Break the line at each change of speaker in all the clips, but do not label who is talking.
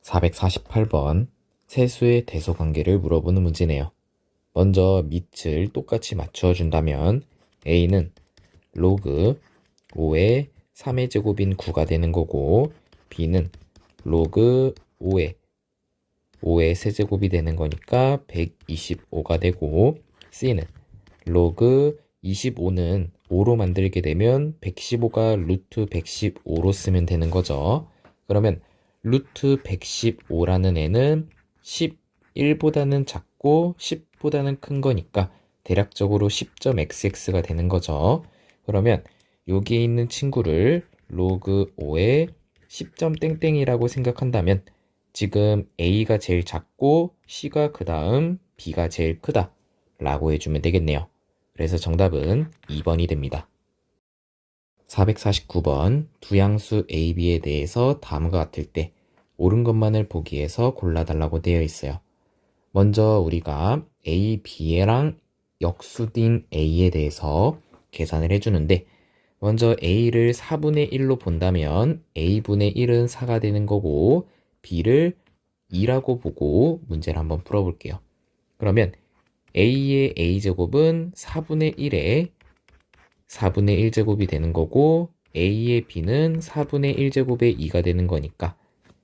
448번 세수의 대소관계를 물어보는 문제네요. 먼저 밑을 똑같이 맞추어 준다면 A는 로그 5의 3의 제곱인 9가 되는 거고 B는 로그 5의 세제곱이 되는 거니까 125가 되고 C는 로그 25는 5로 만들게 되면 115가 루트 115로 쓰면 되는 거죠. 그러면 루트 115라는 애는 11보다는 작고 10보다는 큰 거니까 대략적으로 10.xx가 되는 거죠. 그러면 여기에 있는 친구를 로그 5의 10.땡땡이라고 생각한다면 지금 A가 제일 작고 C가 그 다음 B가 제일 크다 라고 해주면 되겠네요. 그래서 정답은 2번이 됩니다. 449번 두 양수 A, B에 대해서 다음과 같을 때 옳은 것만을 보기 위해서 골라달라고 되어 있어요. 먼저 우리가 A, B랑 역수인 A에 대해서 계산을 해주는데 먼저 A를 4분의 1로 본다면 A분의 1은 4가 되는 거고 B를 2라고 보고 문제를 한번 풀어볼게요. 그러면 A의 A제곱은 4분의 1에 4분의 1제곱이 되는 거고 A의 B는 4분의 1제곱의 2가 되는 거니까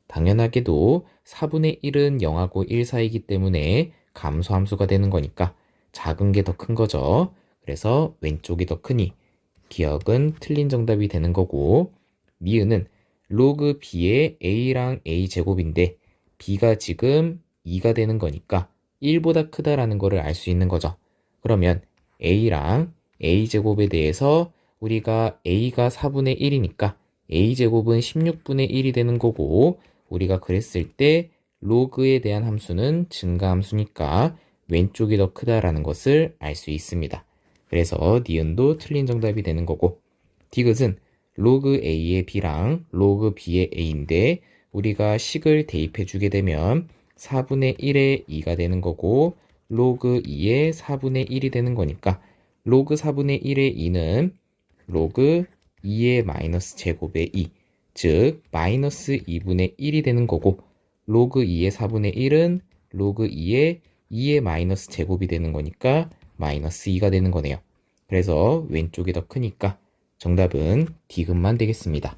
당연하게도 4분의 1은 0하고 1 사이이기 때문에 감소함수가 되는 거니까 작은 게 더 큰 거죠. 그래서 왼쪽이 더 크니 기억은 틀린 정답이 되는 거고 니은은 로그 B의 A랑 A제곱인데 B가 지금 2가 되는 거니까 1보다 크다라는 거를 알 수 있는 거죠. 그러면 A랑 A제곱에 대해서 우리가 A가 4분의 1이니까 A제곱은 16분의 1이 되는 거고 우리가 그랬을 때 로그에 대한 함수는 증가함수니까 왼쪽이 더 크다라는 것을 알 수 있습니다. 그래서 니은도 틀린 정답이 되는 거고 디귿은 로그 A의 B랑 로그 B의 A인데 우리가 식을 대입해 주게 되면 4분의 1의 2가 되는 거고 로그 2의 4분의 1이 되는 거니까 로그 4분의 1의 2는 로그 2의 마이너스 제곱의 2, 즉 마이너스 2분의 1이 되는 거고 로그 2의 4분의 1은 로그 2의 마이너스 제곱이 되는 거니까 마이너스 2가 되는 거네요. 그래서 왼쪽이 더 크니까 정답은 디귿만 되겠습니다.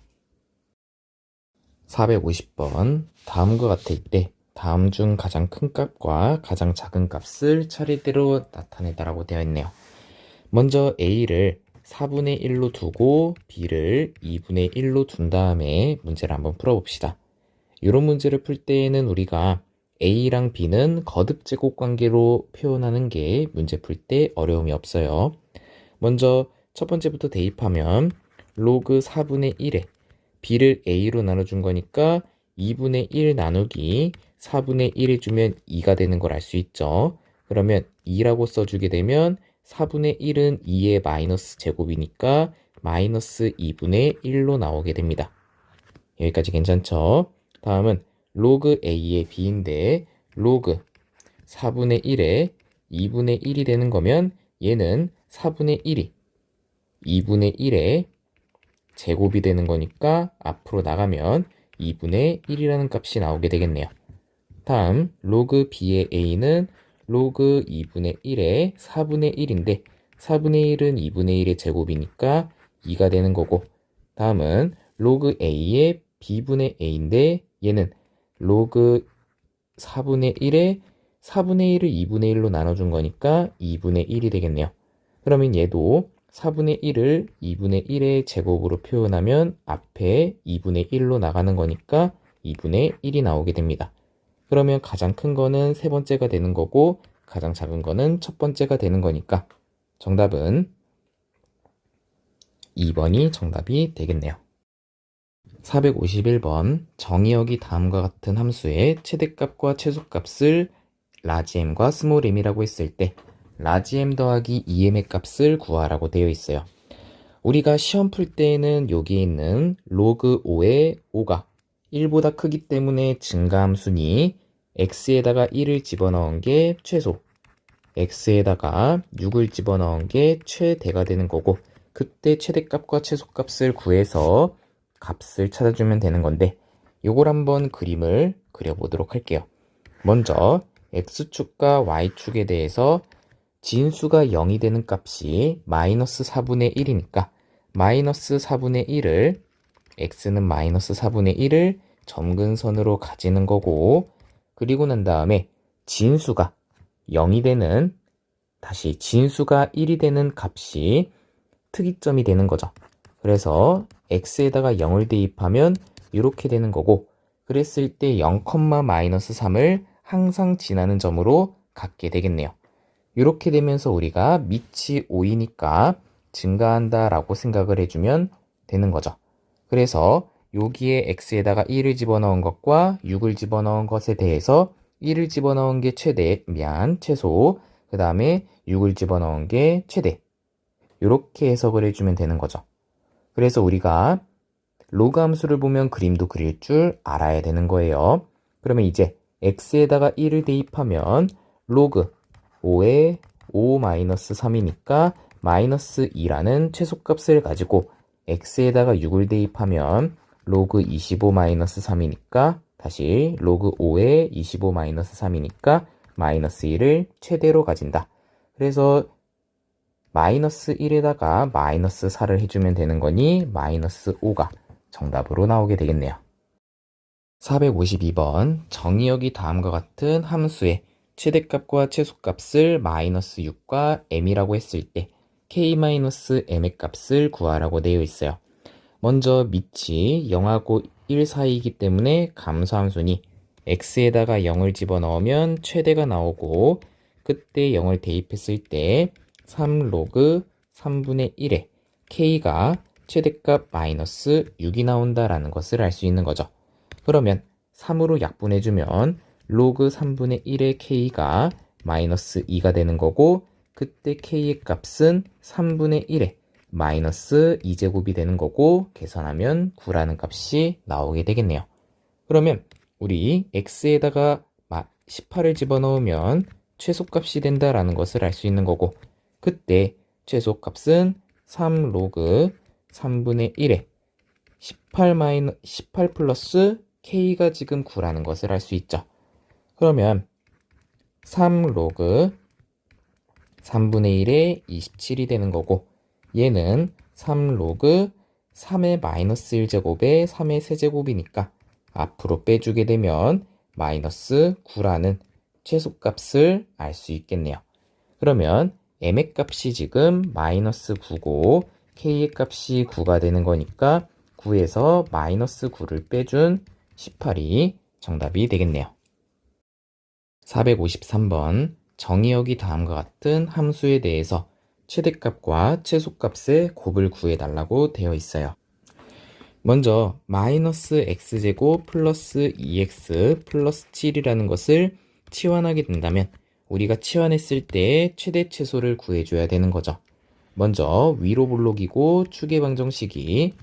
450번 다음과 같을 때 다음 중 가장 큰 값과 가장 작은 값을 차례대로 나타내다라고 되어 있네요. 먼저 A를 4분의 1로 두고 B를 2분의 1로 둔 다음에 문제를 한번 풀어봅시다. 이런 문제를 풀 때에는 우리가 A랑 B는 거듭 제곱 관계로 표현하는 게 문제 풀 때 어려움이 없어요. 먼저 첫 번째부터 대입하면 로그 4분의 1에 B를 A로 나눠준 거니까 2분의 1 나누기 4분의 1 해주면 2가 되는 걸 알 수 있죠. 그러면 2라고 써주게 되면 4분의 1은 2의 마이너스 제곱이니까 마이너스 2분의 1로 나오게 됩니다. 여기까지 괜찮죠? 다음은 로그 A의 B인데 로그 4분의 1에 2분의 1이 되는 거면 얘는 4분의 1이 2분의 1의 제곱이 되는 거니까 앞으로 나가면 2분의 1이라는 값이 나오게 되겠네요. 다음 로그 B의 A는 로그 2분의 1에 4분의 1인데 4분의 1은 2분의 1의 제곱이니까 2가 되는 거고 다음은 로그 A의 B분의 A인데 얘는 로그 4분의 1에 4분의 1을 2분의 1로 나눠준 거니까 2분의 1이 되겠네요. 그러면 얘도 4분의 1을 2분의 1의 제곱으로 표현하면 앞에 2분의 1로 나가는 거니까 2분의 1이 나오게 됩니다. 그러면 가장 큰 거는 세 번째가 되는 거고 가장 작은 거는 첫 번째가 되는 거니까 정답은 2번이 정답이 되겠네요. 451번 정의역이 다음과 같은 함수의 최대값과 최소값을 라지 m과 스몰 m이라고 했을 때 라지 m 더하기 2m의 값을 구하라고 되어 있어요. 우리가 시험 풀 때에는 여기에 있는 로그 5의 5가 1보다 크기 때문에 증가함수니 x에다가 1을 집어넣은 게 최소, x에다가 6을 집어넣은 게 최대가 되는 거고 그때 최대값과 최소값을 구해서 값을 찾아주면 되는 건데 요걸 한번 그림을 그려보도록 할게요. 먼저 x축과 y축에 대해서 진수가 0이 되는 값이 마이너스 4분의 1이니까 마이너스 4분의 1을 x는 마이너스 4분의 1을 점근선으로 가지는 거고, 그리고 난 다음에 진수가 0이 되는, 다시 진수가 1이 되는 값이 특이점이 되는 거죠. 그래서 x에다가 0을 대입하면 이렇게 되는 거고, 그랬을 때 0, 마이너스 3을 항상 지나는 점으로 갖게 되겠네요. 이렇게 되면서 우리가 밑이 5이니까 증가한다 라고 생각을 해주면 되는 거죠. 그래서 여기에 x에다가 1을 집어넣은 것과 6을 집어넣은 것에 대해서 1을 집어넣은 게 최소, 그 다음에 6을 집어넣은 게 최대, 이렇게 해석을 해주면 되는 거죠. 그래서 우리가 로그 함수를 보면 그림도 그릴 줄 알아야 되는 거예요. 그러면 이제 x에다가 1을 대입하면 로그 5에 5-3이니까 마이너스 2라는 최소값을 가지고 x에다가 6을 대입하면 로그 25-3이니까 다시 로그 5에 25-3이니까 마이너스 1을 최대로 가진다. 그래서 마이너스 1에다가 마이너스 4를 해주면 되는 거니 마이너스 5가 정답으로 나오게 되겠네요. 452번 정의역이 다음과 같은 함수의 최대값과 최소값을 마이너스 6과 m이라고 했을 때 k-m의 값을 구하라고 되어 있어요. 먼저 밑이 0하고 1 사이이기 때문에 감소함수니 x에다가 0을 집어넣으면 최대가 나오고, 그때 0을 대입했을 때 3로그 3분의 1에 k가 최대값 마이너스 6이 나온다라는 것을 알 수 있는 거죠. 그러면 3으로 약분해주면 로그 3분의 1의 k가 마이너스 2가 되는 거고, 그때 k의 값은 3분의 1에 마이너스 2제곱이 되는 거고, 계산하면 9라는 값이 나오게 되겠네요. 그러면 우리 x에다가 18을 집어넣으면 최소값이 된다라는 것을 알 수 있는 거고, 그때 최소값은 3로그 3분의 1에 18 플러스 k가 지금 9라는 것을 알 수 있죠. 그러면 3로그 3분의 1에 27이 되는 거고, 얘는 3로그 3의 마이너스 1제곱에 3의 세제곱이니까 앞으로 빼주게 되면 마이너스 9라는 최소값을 알 수 있겠네요. 그러면 m의 값이 지금 마이너스 9고 k의 값이 9가 되는 거니까 9에서 마이너스 9를 빼준 18이 정답이 되겠네요. 453번 정의역이 다음과 같은 함수에 대해서 최대값과 최소값의 곱을 구해달라고 되어 있어요. 먼저 마이너스 x제곱 플러스 2x 플러스 7이라는 것을 치환하게 된다면 우리가 치환했을 때 최대 최소를 구해줘야 되는 거죠. 먼저 위로 볼록이고 축의 방정식이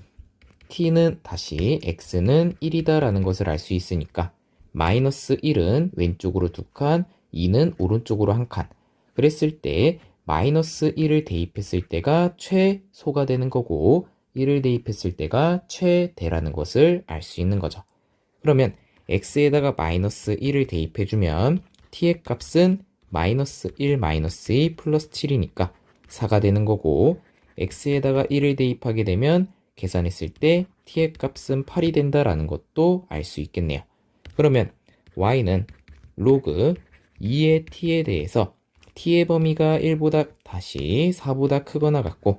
t는 다시 x는 1이다 라는 것을 알 수 있으니까 마이너스 1은 왼쪽으로 2칸, 2는 오른쪽으로 1칸. 그랬을 때 마이너스 1을 대입했을 때가 최소가 되는 거고 1을 대입했을 때가 최대라는 것을 알 수 있는 거죠. 그러면 x에다가 마이너스 1을 대입해주면 t의 값은 마이너스 1 마이너스 2 플러스 7이니까 4가 되는 거고, x에다가 1을 대입하게 되면 계산했을 때 t의 값은 8이 된다라는 것도 알 수 있겠네요. 그러면 y는 로그 2의 t에 대해서 t의 범위가 1보다 다시 4보다 크거나 같고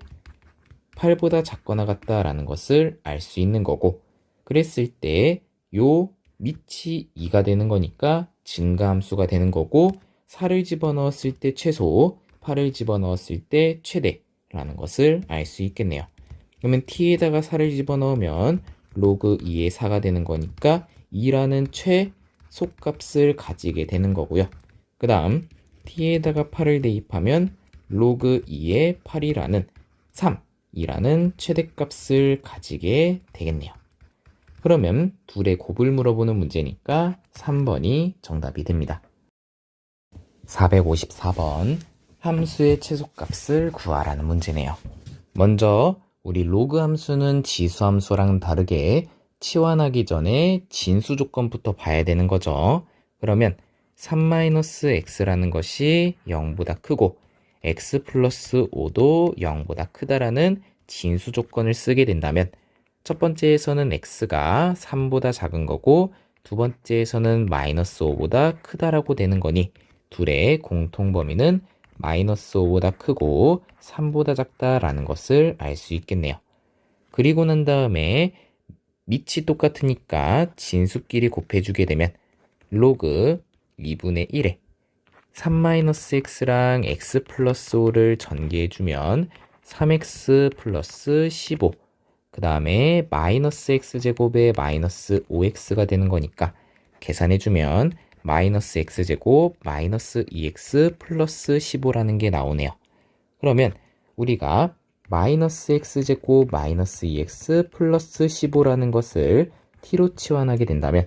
8보다 작거나 같다라는 것을 알 수 있는 거고, 그랬을 때 요 밑이 2가 되는 거니까 증가함수가 되는 거고, 4를 집어넣었을 때 최소, 8을 집어넣었을 때 최대라는 것을 알 수 있겠네요. 그러면 t에다가 4를 집어넣으면 로그 2의 4가 되는 거니까 2라는 최소값을 가지게 되는 거고요. 그 다음 t에다가 8을 대입하면 로그 2의 8이라는 3이라는 최대값을 가지게 되겠네요. 그러면 둘의 곱을 물어보는 문제니까 3번이 정답이 됩니다. 454번 함수의 최소값을 구하라는 문제네요. 먼저 우리 로그 함수는 지수함수랑 다르게 치환하기 전에 진수 조건부터 봐야 되는 거죠. 그러면 3-x라는 것이 0보다 크고 x 플러스 5도 0보다 크다라는 진수 조건을 쓰게 된다면 첫 번째에서는 x가 3보다 작은 거고 두 번째에서는 마이너스 5보다 크다라고 되는 거니 둘의 공통범위는 마이너스 5보다 크고 3보다 작다라는 것을 알 수 있겠네요. 그리고 난 다음에 밑이 똑같으니까 진수끼리 곱해주게 되면 로그 2분의 1에 3-x랑 x 플러스 5를 전개해주면 3x 플러스 15 그 다음에 마이너스 x제곱에 마이너스 5x가 되는 거니까 계산해주면 마이너스 x제곱 마이너스 2x 플러스 15라는 게 나오네요. 그러면 우리가 마이너스 x제곱 마이너스 2x 플러스 15라는 것을 t로 치환하게 된다면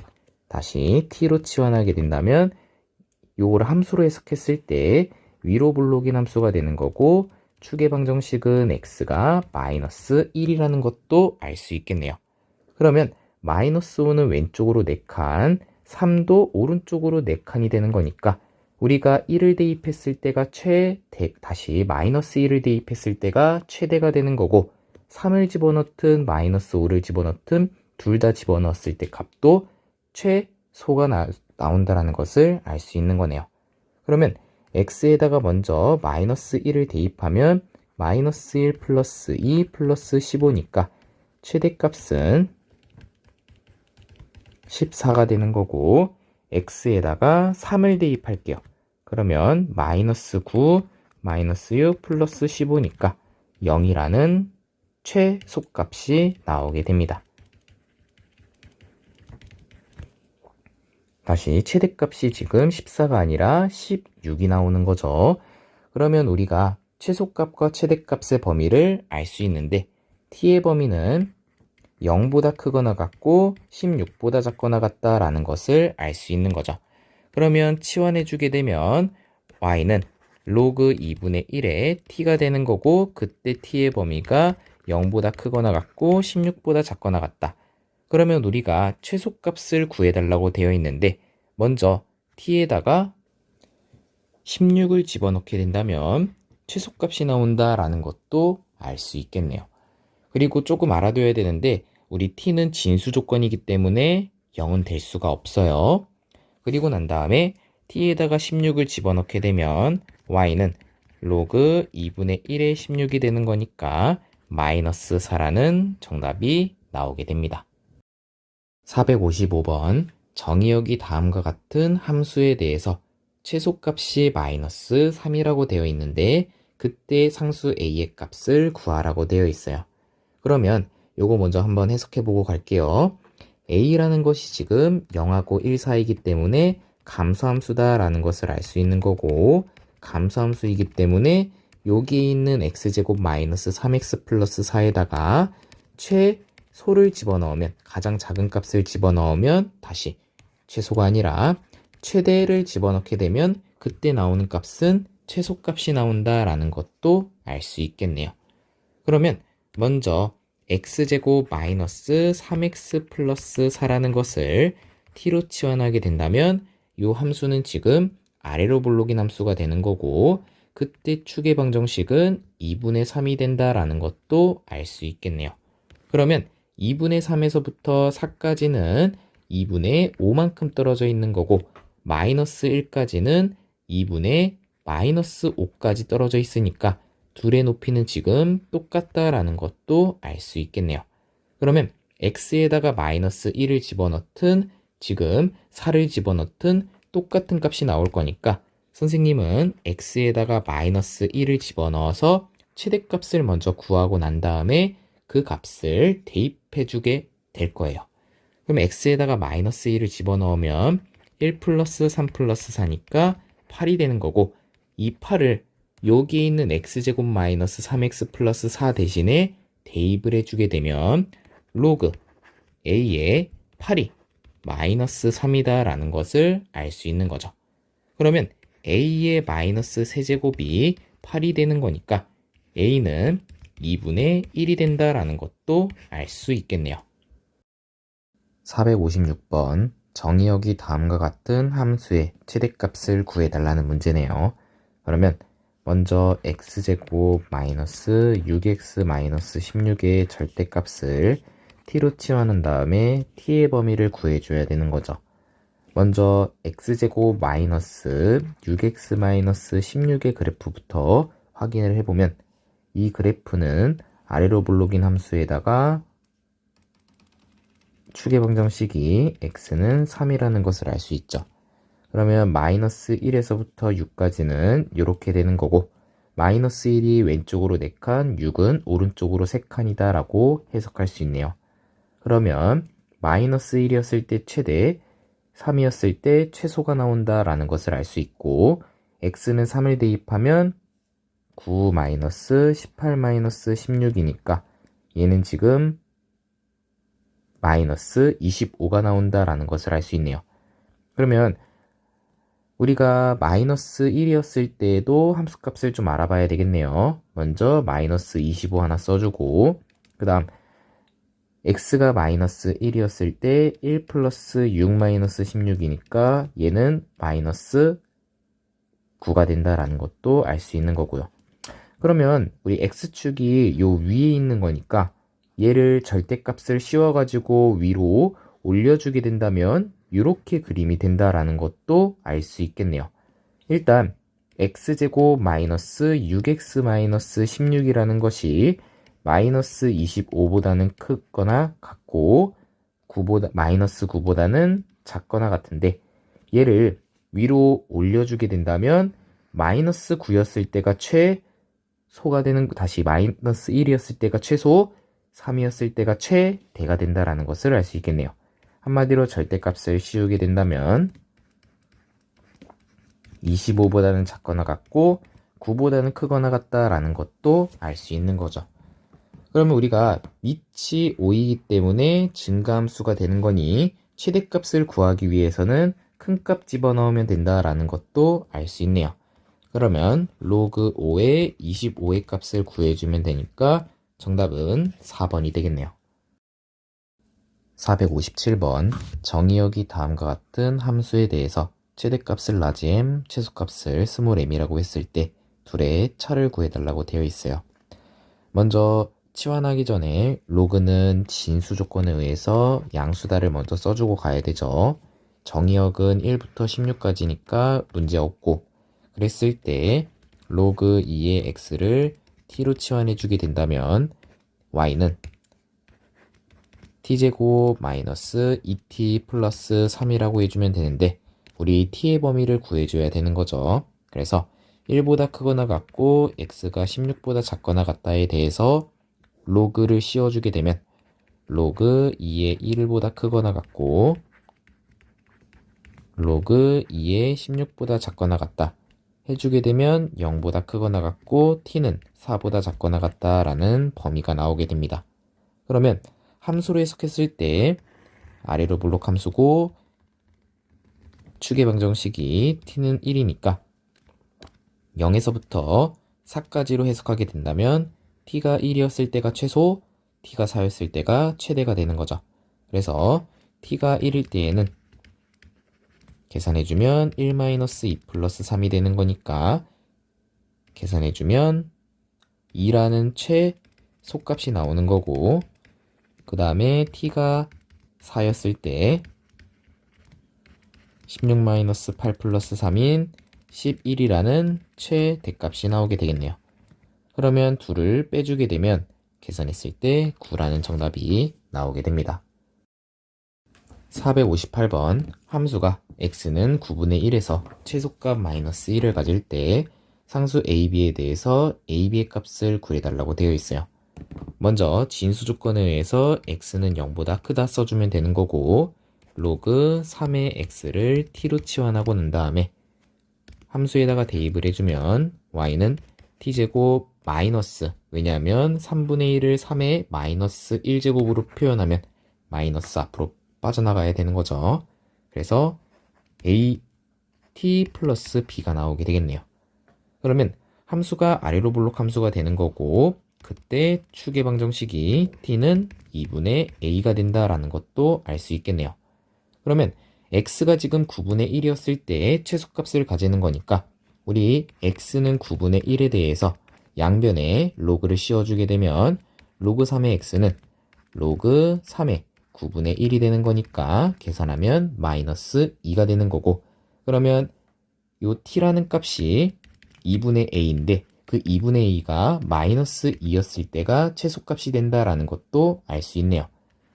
다시 t로 치환하게 된다면 요거를 함수로 해석했을 때 위로 블록인 함수가 되는 거고 축의 방정식은 x가 마이너스 1이라는 것도 알 수 있겠네요. 그러면 마이너스 5는 왼쪽으로 4칸, 3도 오른쪽으로 4칸이 되는 거니까 우리가 1을 대입했을 때가 다시 마이너스 1을 대입했을 때가 최대가 되는 거고 3을 집어넣든 마이너스 5를 집어넣든 둘 다 집어넣었을 때 값도 최소가 나온다는 것을 알 수 있는 거네요. 그러면 x에다가 먼저 마이너스 1을 대입하면 마이너스 1 플러스 2 플러스 15니까 최대값은 14가 되는 거고 x에다가 3을 대입할게요. 그러면 마이너스 9, 마이너스 6 플러스 15니까 0이라는 최소값이 나오게 됩니다. 다시 최대값이 지금 14가 아니라 16이 나오는 거죠. 그러면 우리가 최소값과 최대값의 범위를 알 수 있는데 t의 범위는 0보다 크거나 같고 16보다 작거나 같다라는 것을 알 수 있는 거죠. 그러면 치환해주게 되면 y는 로그 2분의 1에 t가 되는 거고 그때 t의 범위가 0보다 크거나 같고 16보다 작거나 같다. 그러면 우리가 최소값을 구해달라고 되어 있는데 먼저 t에다가 16을 집어넣게 된다면 최소값이 나온다라는 것도 알 수 있겠네요. 그리고 조금 알아둬야 되는데 우리 t는 진수 조건이기 때문에 0은 될 수가 없어요. 그리고 난 다음에 t에다가 16을 집어넣게 되면 y는 로그 2분의 1의 16이 되는 거니까 마이너스 4라는 정답이 나오게 됩니다. 455번 정의역이 다음과 같은 함수에 대해서 최소값이 마이너스 3이라고 되어 있는데 그때 상수 a의 값을 구하라고 되어 있어요. 그러면 요거 먼저 한번 해석해보고 갈게요. a라는 것이 지금 0하고 1 사이이기 때문에 감소함수다라는 것을 알 수 있는 거고 감소함수이기 때문에 여기 있는 x제곱 마이너스 3x 플러스 4에다가 최소를 집어넣으면 가장 작은 값을 집어넣으면 다시 최소가 아니라 최대를 집어넣게 되면 그때 나오는 값은 최소값이 나온다라는 것도 알 수 있겠네요. 그러면 먼저 x제곱 마이너스 3x 플러스 4라는 것을 t로 치환하게 된다면 이 함수는 지금 아래로 블록인 함수가 되는 거고 그때 축의 방정식은 2분의 3이 된다라는 것도 알 수 있겠네요. 그러면 2분의 3에서부터 4까지는 2분의 5만큼 떨어져 있는 거고 마이너스 1까지는 2분의 마이너스 5까지 떨어져 있으니까 둘의 높이는 지금 똑같다라는 것도 알 수 있겠네요. 그러면 x에다가 마이너스 1을 집어넣든 지금 4를 집어넣든 똑같은 값이 나올 거니까 선생님은 x에다가 마이너스 1을 집어넣어서 최대값을 먼저 구하고 난 다음에 그 값을 대입해주게 될 거예요. 그럼 x에다가 마이너스 1을 집어넣으면 1 플러스 3 플러스 4니까 8이 되는 거고 이 8을 여기 있는 x제곱 마이너스 3x 플러스 4 대신에 대입을 해주게 되면 로그 a의 8이 마이너스 3이다 라는 것을 알 수 있는 거죠. 그러면 a의 마이너스 세제곱이 8이 되는 거니까 a는 2분의 1이 된다라는 것도 알 수 있겠네요. 456번 정의역이 다음과 같은 함수의 최대값을 구해달라는 문제네요. 그러면 먼저 x제곱 마이너스 6x 마이너스 16의 절대값을 t로 치환한 다음에 t의 범위를 구해줘야 되는 거죠. 먼저 x제곱 마이너스 6x 마이너스 16의 그래프부터 확인을 해보면 이 그래프는 아래로 블록인 함수에다가 축의 방정식이 x는 3이라는 것을 알 수 있죠. 그러면 마이너스 1에서부터 6까지는 이렇게 되는 거고 마이너스 1이 왼쪽으로 4칸, 6은 오른쪽으로 3칸이다 라고 해석할 수 있네요. 그러면 마이너스 1이었을 때 최대, 3이었을 때 최소가 나온다 라는 것을 알 수 있고 x는 3을 대입하면 9 마이너스 18 마이너스 16이니까 얘는 지금 마이너스 25가 나온다라는 것을 알 수 있네요. 그러면 우리가 마이너스 1이었을 때도 함수값을 좀 알아봐야 되겠네요. 먼저 마이너스 25 하나 써주고 그 다음 x가 마이너스 1이었을 때 1 플러스 6 마이너스 16이니까 얘는 마이너스 9가 된다라는 것도 알 수 있는 거고요. 그러면 우리 x축이 요 위에 있는 거니까 얘를 절대값을 씌워가지고 위로 올려주게 된다면 이렇게 그림이 된다라는 것도 알 수 있겠네요. 일단 x제곱 마이너스 6x 마이너스 16이라는 것이 마이너스 25보다는 크거나 같고 마이너스 9보다는 작거나 같은데 얘를 위로 올려주게 된다면 마이너스 9였을 때가 최소가 되는, 다시 마이너스 1이었을 때가 최소, 3이었을 때가 최대가 된다라는 것을 알 수 있겠네요. 한마디로 절대값을 씌우게 된다면 25보다는 작거나 같고 9보다는 크거나 같다라는 것도 알 수 있는 거죠. 그러면 우리가 밑이 5이기 때문에 증가함수가 되는 거니 최대값을 구하기 위해서는 큰 값 집어넣으면 된다라는 것도 알 수 있네요. 그러면 로그 5의 25의 값을 구해주면 되니까 정답은 4번이 되겠네요. 457번 정의역이 다음과 같은 함수에 대해서 최대값을 라지 m, 최소값을 스몰 m이라고 했을 때 둘의 차를 구해달라고 되어 있어요. 먼저 치환하기 전에 로그는 진수 조건에 의해서 양수다를 먼저 써주고 가야 되죠. 정의역은 1부터 16까지니까 문제 없고 그랬을 때 로그 2의 x를 t로 치환해 주게 된다면 y는 t제곱 마이너스 2t 플러스 3이라고 해주면 되는데 우리 t의 범위를 구해줘야 되는 거죠. 그래서 1보다 크거나 같고 x가 16보다 작거나 같다에 대해서 로그를 씌워주게 되면 로그 2의 1보다 크거나 같고 로그 2의 16보다 작거나 같다 해주게 되면 0보다 크거나 같고 t는 4보다 작거나 같다라는 범위가 나오게 됩니다. 그러면 함수로 해석했을 때 아래로 블록 함수고 축의 방정식이 t는 1이니까 0에서부터 4까지로 해석하게 된다면 t가 1이었을 때가 최소, t가 4였을 때가 최대가 되는 거죠. 그래서 t가 1일 때에는 계산해주면 1-2 플러스 3이 되는 거니까 계산해주면 2라는 최소값이 나오는 거고 그 다음에 t가 4였을 때 16-8 플러스 3인 11이라는 최대값이 나오게 되겠네요. 그러면 둘을 빼주게 되면 계산했을 때 9라는 정답이 나오게 됩니다. 458번 함수가 x는 9분의 1에서 최소값 마이너스 1을 가질 때 상수 ab에 대해서 ab의 값을 구해달라고 되어 있어요. 먼저 진수 조건에 의해서 x는 0보다 크다 써주면 되는 거고 로그 3의 x를 t로 치환하고 난 다음에 함수에다가 대입을 해주면 y는 t제곱 마이너스, 왜냐하면 3분의 1을 3의 마이너스 1제곱으로 표현하면 마이너스 앞으로 빠져나가야 되는 거죠. 그래서 t 플러스 b가 나오게 되겠네요. 그러면 함수가 아래로 블록 함수가 되는 거고 그때 축의 방정식이 t는 2분의 a가 된다라는 것도 알 수 있겠네요. 그러면 x가 지금 9분의 1이었을 때 최소값을 가지는 거니까 우리 x는 9분의 1에 대해서 양변에 로그를 씌워주게 되면 로그 3의 x는 로그 3의 9분의 1이 되는 거니까 계산하면 마이너스 2가 되는 거고, 그러면 요 t라는 값이 2분의 a인데 그 2분의 a가 마이너스 2였을 때가 최소값이 된다라는 것도 알 수 있네요.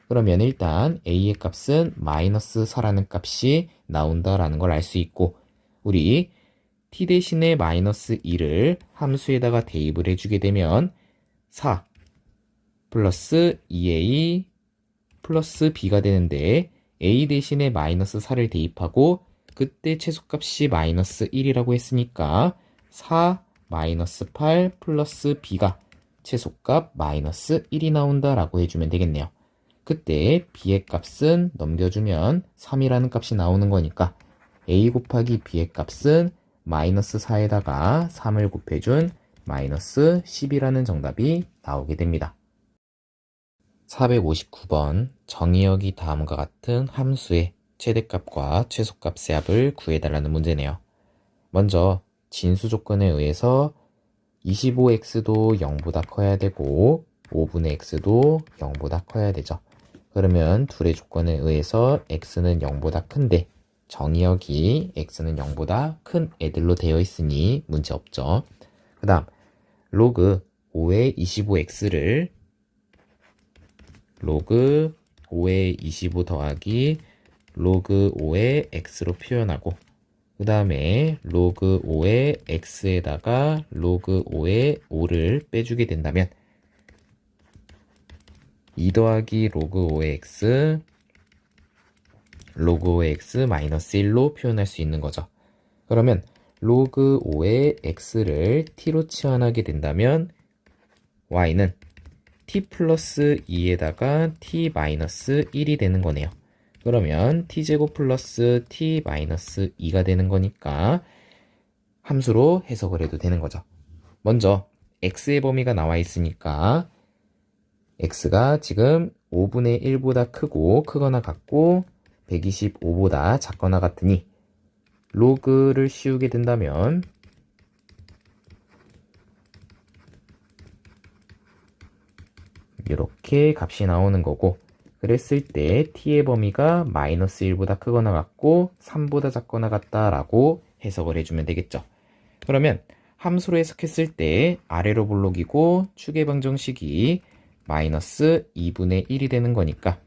그러면 일단 a의 값은 마이너스 4라는 값이 나온다라는 걸 알 수 있고, 우리 t 대신에 마이너스 2를 함수에다가 대입을 해주게 되면 4 플러스 2a 플러스 b가 되는데, a 대신에 마이너스 4를 대입하고 그때 최소값이 마이너스 1이라고 했으니까 4 마이너스 8 플러스 b가 최소값 마이너스 1이 나온다라고 해주면 되겠네요. 그때 b의 값은 넘겨주면 3이라는 값이 나오는 거니까 a 곱하기 b의 값은 마이너스 4에다가 3을 곱해준 마이너스 10이라는 정답이 나오게 됩니다. 459번 정의역이 다음과 같은 함수의 최대값과 최소값의 합을 구해달라는 문제네요. 먼저 진수 조건에 의해서 25x도 0보다 커야 되고 5분의 x도 0보다 커야 되죠. 그러면 둘의 조건에 의해서 x는 0보다 큰데 정의역이 x는 0보다 큰 애들로 되어 있으니 문제 없죠. 그 다음 로그 5의 25x를 로그 5의 25 더하기 로그 5의 x로 표현하고, 그 다음에 로그 5의 x에다가 로그 5의 5를 빼주게 된다면 2 더하기 로그 5의 x 로그 5의 x 마이너스 1로 표현할 수 있는 거죠. 그러면 로그 5의 x를 t로 치환하게 된다면 y는 t 플러스 2에다가 t 마이너스 1이 되는 거네요. 그러면 t제곱 플러스 t 마이너스 2가 되는 거니까 함수로 해석을 해도 되는 거죠. 먼저 x의 범위가 나와 있으니까 x가 지금 5분의 1보다 크거나 같고 125보다 작거나 같으니 로그를 씌우게 된다면 이렇게 값이 나오는 거고, 그랬을 때 t의 범위가 마이너스 1보다 크거나 같고 3보다 작거나 같다라고 해석을 해주면 되겠죠. 그러면 함수로 해석했을 때 아래로 볼록이고 축의 방정식이 마이너스 2분의 1이 되는 거니까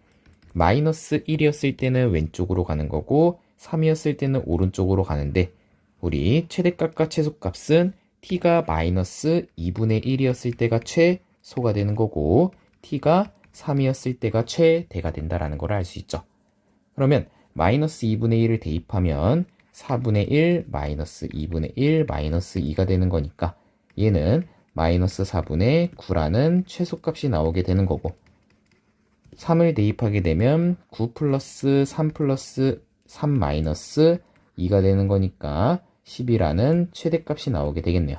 마이너스 1이었을 때는 왼쪽으로 가는 거고 3이었을 때는 오른쪽으로 가는데, 우리 최대값과 최소값은 t가 마이너스 2분의 1이었을 때가 최소가 되는 거고 t가 3이었을 때가 최대가 된다라는 걸 알 수 있죠. 그러면 마이너스 2분의 1을 대입하면 4분의 1 마이너스 2분의 1 마이너스 2가 되는 거니까 얘는 마이너스 4분의 9라는 최소값이 나오게 되는 거고, 3을 대입하게 되면 9 플러스 3 플러스 3 마이너스 2가 되는 거니까 10이라는 최대값이 나오게 되겠네요.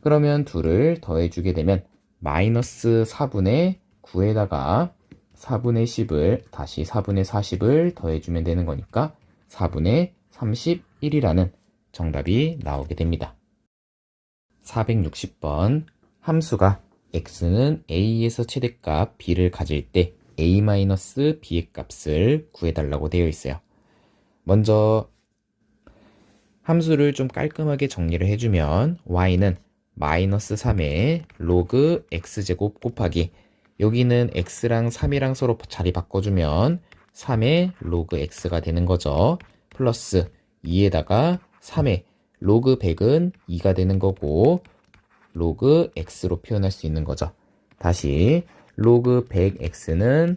그러면 둘을 더해주게 되면 마이너스 4분의 9에다가 4분의 10을 다시 4분의 40을 더해주면 되는 거니까 4분의 31이라는 정답이 나오게 됩니다. 460번 함수가 x는 a에서 최대값 b를 가질 때 a-b의 값을 구해달라고 되어 있어요. 먼저 함수를 좀 깔끔하게 정리를 해주면 y는 마이너스 3의 로그 x제곱 곱하기, 여기는 x랑 3이랑 서로 자리 바꿔주면 3의 로그 x가 되는 거죠. 플러스 2에다가 3의 로그 100은 2가 되는 거고 로그 x로 표현할 수 있는 거죠. 다시 로그 100x는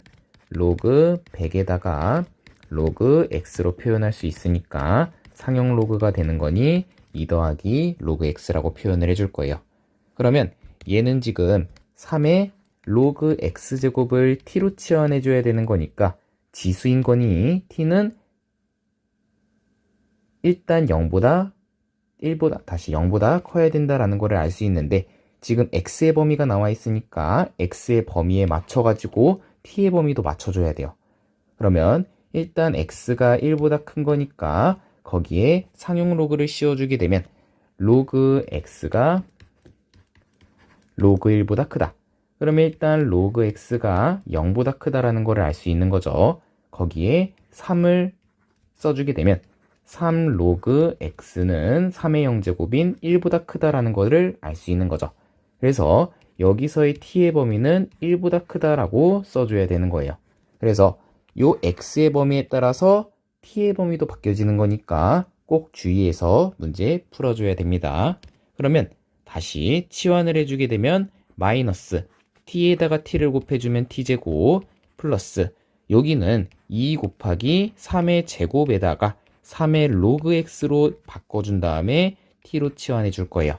로그 100에다가 로그 x로 표현할 수 있으니까 상형 로그가 되는 거니 2 더하기 로그 x라고 표현을 해줄 거예요. 그러면 얘는 지금 3의 로그 x제곱을 t로 치환해 줘야 되는 거니까 지수인 거니 t는 일단 0보다 1보다 다시 0보다 커야 된다라는 거를 알 수 있는데, 지금 x의 범위가 나와 있으니까 x의 범위에 맞춰가지고 t의 범위도 맞춰줘야 돼요. 그러면 일단 x가 1보다 큰 거니까 거기에 상용 로그를 씌워주게 되면 로그 x가 로그 1보다 크다. 그러면 일단 로그 x가 0보다 크다라는 걸 알 수 있는 거죠. 거기에 3을 써주게 되면 3 로그 x는 3의 0제곱인 1보다 크다라는 것을 알 수 있는 거죠. 그래서 여기서의 t의 범위는 1보다 크다라고 써줘야 되는 거예요. 그래서 요 x의 범위에 따라서 t의 범위도 바뀌어지는 거니까 꼭 주의해서 문제 풀어줘야 됩니다. 그러면 다시 치환을 해주게 되면 마이너스 t에다가 t를 곱해주면 t제곱 플러스 여기는 2 곱하기 3의 제곱에다가 3의 로그 x로 바꿔준 다음에 t로 치환해 줄 거예요.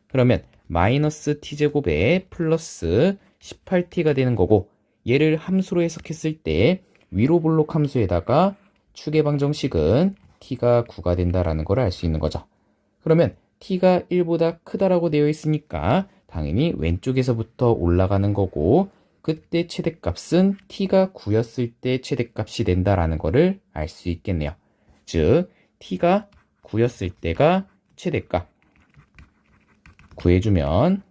그러면 마이너스 t제곱에 플러스 18t가 되는 거고 얘를 함수로 해석했을 때 위로 볼록 함수에다가 축의 방정식은 t가 9가 된다라는 걸 알 수 있는 거죠. 그러면 t가 1보다 크다라고 되어 있으니까 당연히 왼쪽에서부터 올라가는 거고 그때 최대값은 t가 9였을 때 최대값이 된다라는 거를 알 수 있겠네요. 즉 t가 9였을 때가 최대값 구해주면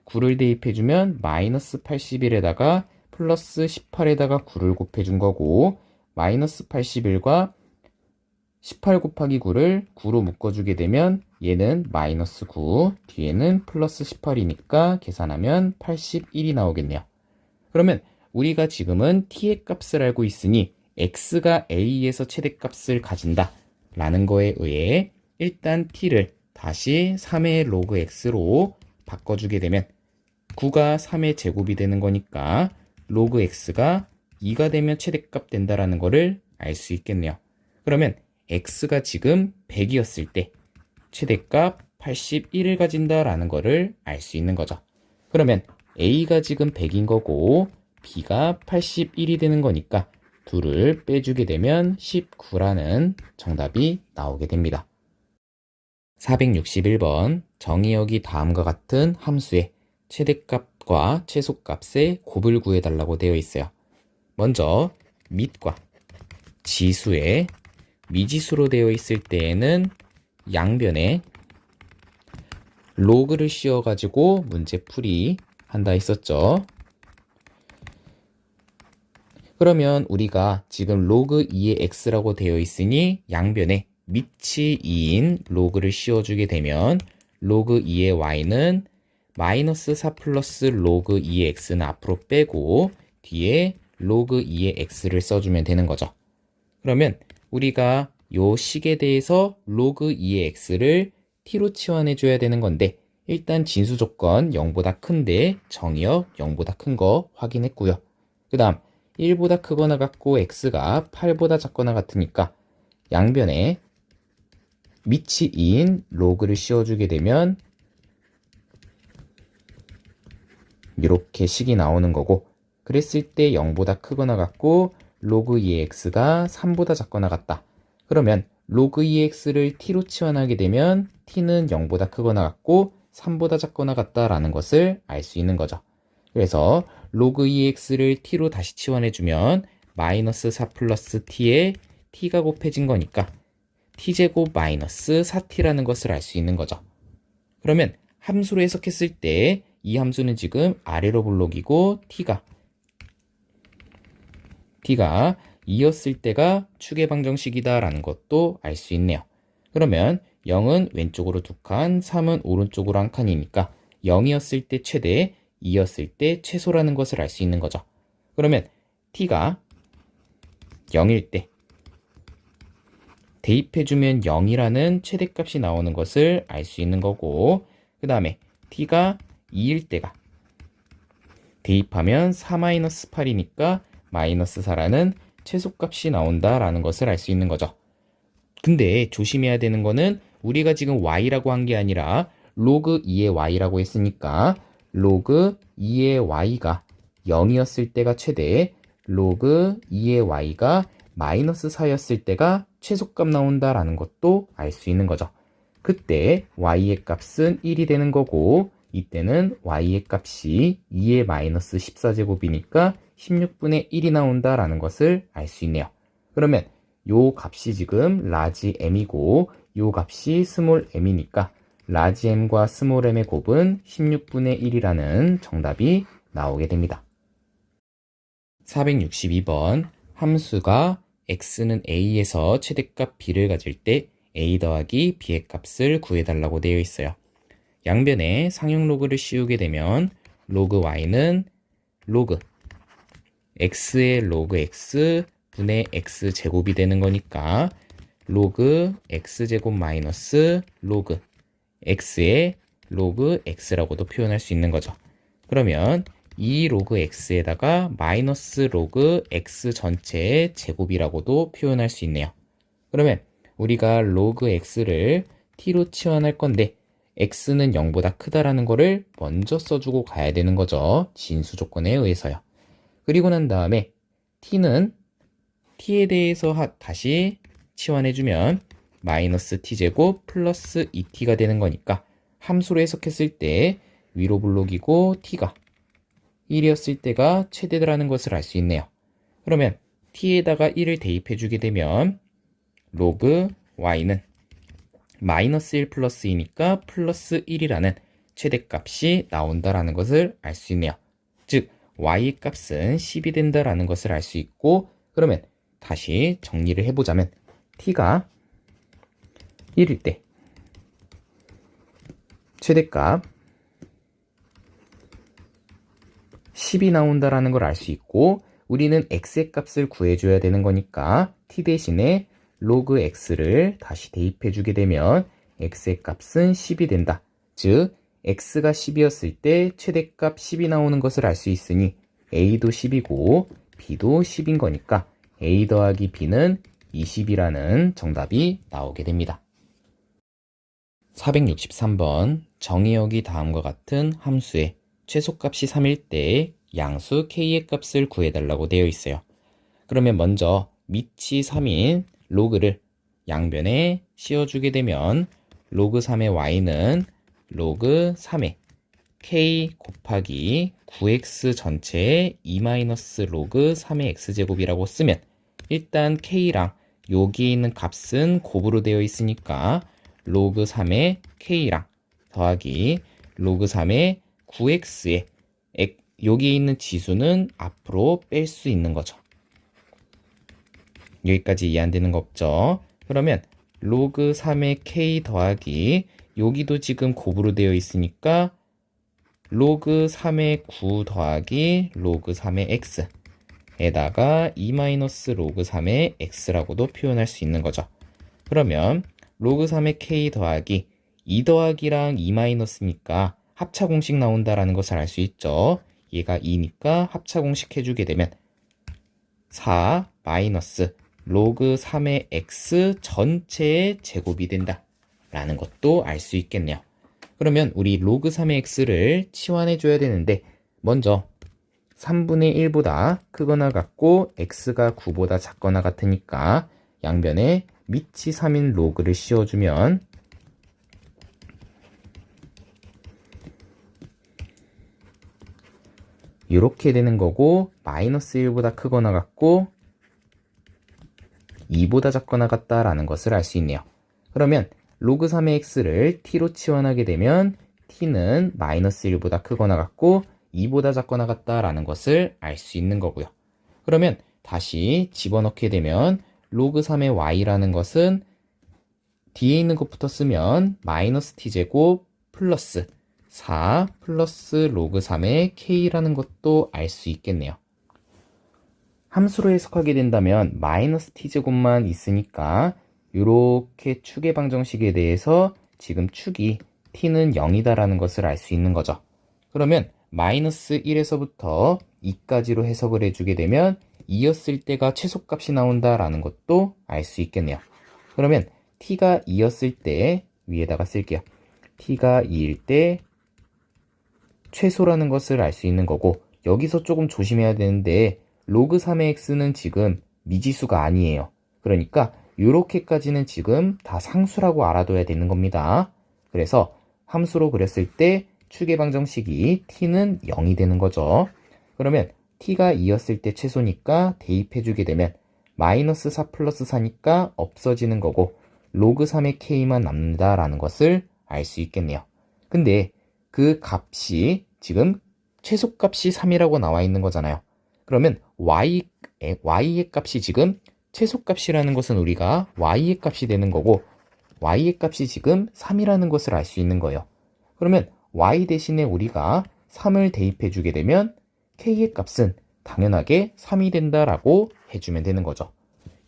9를 대입해주면 마이너스 81에다가 플러스 18에다가 9를 곱해준 거고 마이너스 81과 18 곱하기 9를 9로 묶어주게 되면 얘는 마이너스 9, 뒤에는 플러스 18이니까 계산하면 81이 나오겠네요. 그러면 우리가 지금은 t의 값을 알고 있으니 x가 a에서 최대값을 가진다 라는 거에 의해 일단 t를 다시 3의 로그 x로 바꿔주게 되면 9가 3의 제곱이 되는 거니까 로그 x가 2가 되면 최대값 된다라는 거를 알 수 있겠네요. 그러면 x가 지금 100이었을 때 최대값 81을 가진다라는 거를 알 수 있는 거죠. 그러면 a가 지금 100인 거고 b가 81이 되는 거니까 둘을 빼주게 되면 19라는 정답이 나오게 됩니다. 461번 정의역이 다음과 같은 함수의 최대값과 최소값의 곱을 구해달라고 되어 있어요. 먼저 밑과 지수의 미지수로 되어 있을 때에는 양변에 로그를 씌워가지고 문제풀이 한다 했었죠. 그러면 우리가 지금 로그 2의 x라고 되어 있으니 양변에 밑이 2인 로그를 씌워주게 되면 로그 2의 y는 마이너스 4 플러스 로그 2의 x는 앞으로 빼고 뒤에 로그 2의 x를 써주면 되는 거죠. 그러면 우리가 요 식에 대해서 로그 2의 x를 t로 치환해 줘야 되는 건데 일단 진수 조건 0보다 큰데 정의역 0보다 큰 거 확인했고요. 그 다음 1보다 크거나 같고 x가 8보다 작거나 같으니까 양변에 밑이 2인 로그를 씌워주게 되면 이렇게 식이 나오는 거고 그랬을 때 0보다 크거나 같고 로그 2의 x가 3보다 작거나 같다. 그러면 로그 2의 x를 t로 치환하게 되면 t는 0보다 크거나 같고 3보다 작거나 같다라는 것을 알 수 있는 거죠. 그래서 로그 2의 x를 t로 다시 치환해주면 마이너스 4 플러스 t에 t가 곱해진 거니까 t제곱 마이너스 4t라는 것을 알 수 있는 거죠. 그러면 함수로 해석했을 때 이 함수는 지금 아래로 볼록이고 t가 2였을 때가 축의 방정식이다 라는 것도 알 수 있네요. 그러면 0은 왼쪽으로 2칸, 3은 오른쪽으로 1칸이니까 0이었을 때 최대, 2였을 때 최소라는 것을 알 수 있는 거죠. 그러면 t가 0일 때 대입해주면 0이라는 최대값이 나오는 것을 알 수 있는 거고 그 다음에 t가 2일 때가 대입하면 4-8이니까 마이너스 4라는 최소값이 나온다라는 것을 알 수 있는 거죠. 근데 조심해야 되는 거는 우리가 지금 y라고 한 게 아니라 로그 2의 y라고 했으니까 로그 2의 y가 0이었을 때가 최대, 로그 2의 y가 마이너스 4였을 때가 최소값 나온다라는 것도 알 수 있는 거죠. 그때 y의 값은 1이 되는 거고 이때는 y의 값이 2의 마이너스 14제곱이니까 16분의 1이 나온다라는 것을 알 수 있네요. 그러면 요 값이 지금 라지 m이고 요 값이 스몰 m이니까 라지 m과 스몰 m의 곱은 16분의 1이라는 정답이 나오게 됩니다. 462번 함수가 x는 a에서 최대값 b를 가질 때 a 더하기 b의 값을 구해달라고 되어 있어요. 양변에 상용 로그를 씌우게 되면 로그 y는 로그 x의 로그 x 분의 x 제곱이 되는 거니까 로그 x제곱 마이너스 로그 x의 로그 x라고도 표현할 수 있는 거죠. 그러면 이 로그 x에다가 마이너스 로그 x 전체의 제곱이라고도 표현할 수 있네요. 그러면 우리가 로그 x를 t로 치환할 건데 x는 0보다 크다라는 거를 먼저 써주고 가야 되는 거죠. 진수 조건에 의해서요. 그리고 난 다음에 t는 t에 대해서 다시 치환해주면 마이너스 t제곱 플러스 2t가 되는 거니까 함수로 해석했을 때 위로 블록이고 t가 1이었을 때가 최대라는 것을 알 수 있네요. 그러면 t에다가 1을 대입해주게 되면 로그 y는 마이너스 1 플러스 2니까 플러스 1이라는 최대값이 나온다라는 것을 알 수 있네요. 즉 y의 값은 10이 된다라는 것을 알 수 있고, 그러면 다시 정리를 해보자면 t가 1일 때 최대값 10이 나온다라는 걸 알 수 있고, 우리는 x의 값을 구해줘야 되는 거니까 t 대신에 로그 x를 다시 대입해주게 되면 x의 값은 10이 된다. 즉 x가 10이었을 때 최대값 10이 나오는 것을 알 수 있으니 a도 10이고 b도 10인 거니까 a 더하기 b는 20이라는 정답이 나오게 됩니다. 463번 정의역이 다음과 같은 함수의 최소값이 3일 때 양수 k의 값을 구해달라고 되어 있어요. 그러면 먼저 밑이 3인 로그를 양변에 씌워주게 되면 로그 3의 y는 로그 3의 k 곱하기 9x 전체의 2-로그 3의 x제곱이라고 쓰면 일단 k랑 여기 있는 값은 곱으로 되어 있으니까 로그 3의 k랑 더하기 로그 3의 9x의 여기 있는 지수는 앞으로 뺄 수 있는 거죠. 여기까지 이해 안 되는 거 없죠? 그러면 로그 3의 k 더하기 여기도 지금 곱으로 되어 있으니까 로그 3의 9 더하기 로그 3의 x 에다가 2-로그 3의 x라고도 표현할 수 있는 거죠. 그러면 로그 3의 k 더하기 2 더하기랑 2-니까 합차 공식 나온다라는 것을 알 수 있죠. 얘가 2니까 합차 공식 해주게 되면 4 마이너스 로그 3의 x 전체의 제곱이 된다 라는 것도 알 수 있겠네요. 그러면 우리 로그 3의 x를 치환해 줘야 되는데 먼저 3분의 1보다 크거나 같고 x가 9보다 작거나 같으니까 양변에 밑이 3인 로그를 씌워주면 이렇게 되는 거고, 마이너스 1보다 크거나 같고 2보다 작거나 같다라는 것을 알 수 있네요. 그러면 로그 3의 x를 t로 치환하게 되면 t는 마이너스 1보다 크거나 같고 2보다 작거나 같다라는 것을 알 수 있는 거고요. 그러면 다시 집어넣게 되면 로그 3의 y라는 것은 뒤에 있는 것부터 쓰면 마이너스 t제곱 플러스 4 플러스 로그 3의 k라는 것도 알 수 있겠네요. 함수로 해석하게 된다면 마이너스 t제곱만 있으니까 이렇게 축의 방정식에 대해서 지금 축이 t는 0이다라는 것을 알 수 있는 거죠. 그러면 마이너스 1에서부터 2까지로 해석을 해주게 되면 2였을 때가 최소값이 나온다라는 것도 알 수 있겠네요. 그러면 t가 2였을 때 위에다가 쓸게요. t가 2일 때 최소라는 것을 알 수 있는 거고, 여기서 조금 조심해야 되는데 로그 3의 x는 지금 미지수가 아니에요. 그러니까 이렇게까지는 지금 다 상수라고 알아둬야 되는 겁니다. 그래서 함수로 그렸을 때 추계방정식이 t는 0이 되는 거죠. 그러면 t가 2였을 때 최소니까 대입해주게 되면 마이너스 4 플러스 4니까 없어지는 거고 로그 3의 k만 남는다라는 것을 알 수 있겠네요. 근데 그 값이 지금 최소값이 3이라고 나와 있는 거잖아요. 그러면 y의 값이 지금 최소값이라는 것은 우리가 y의 값이 되는 거고 y의 값이 지금 3이라는 것을 알 수 있는 거예요. 그러면 y 대신에 우리가 3을 대입해 주게 되면 k의 값은 당연하게 3이 된다라고 해주면 되는 거죠.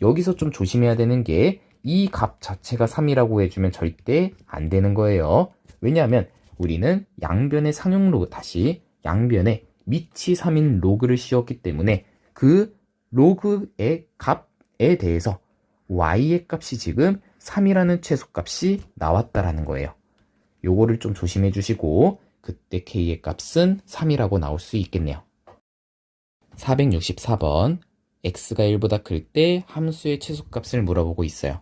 여기서 좀 조심해야 되는 게 이 값 자체가 3이라고 해주면 절대 안 되는 거예요. 왜냐하면 우리는 양변의 상용 로그, 다시 양변에 밑이 3인 로그를 씌웠기 때문에 그 로그의 값에 대해서 y의 값이 지금 3이라는 최소값이 나왔다라는 거예요. 요거를 좀 조심해 주시고 그때 k의 값은 3이라고 나올 수 있겠네요. 464번 x가 1보다 클 때 함수의 최소값을 물어보고 있어요.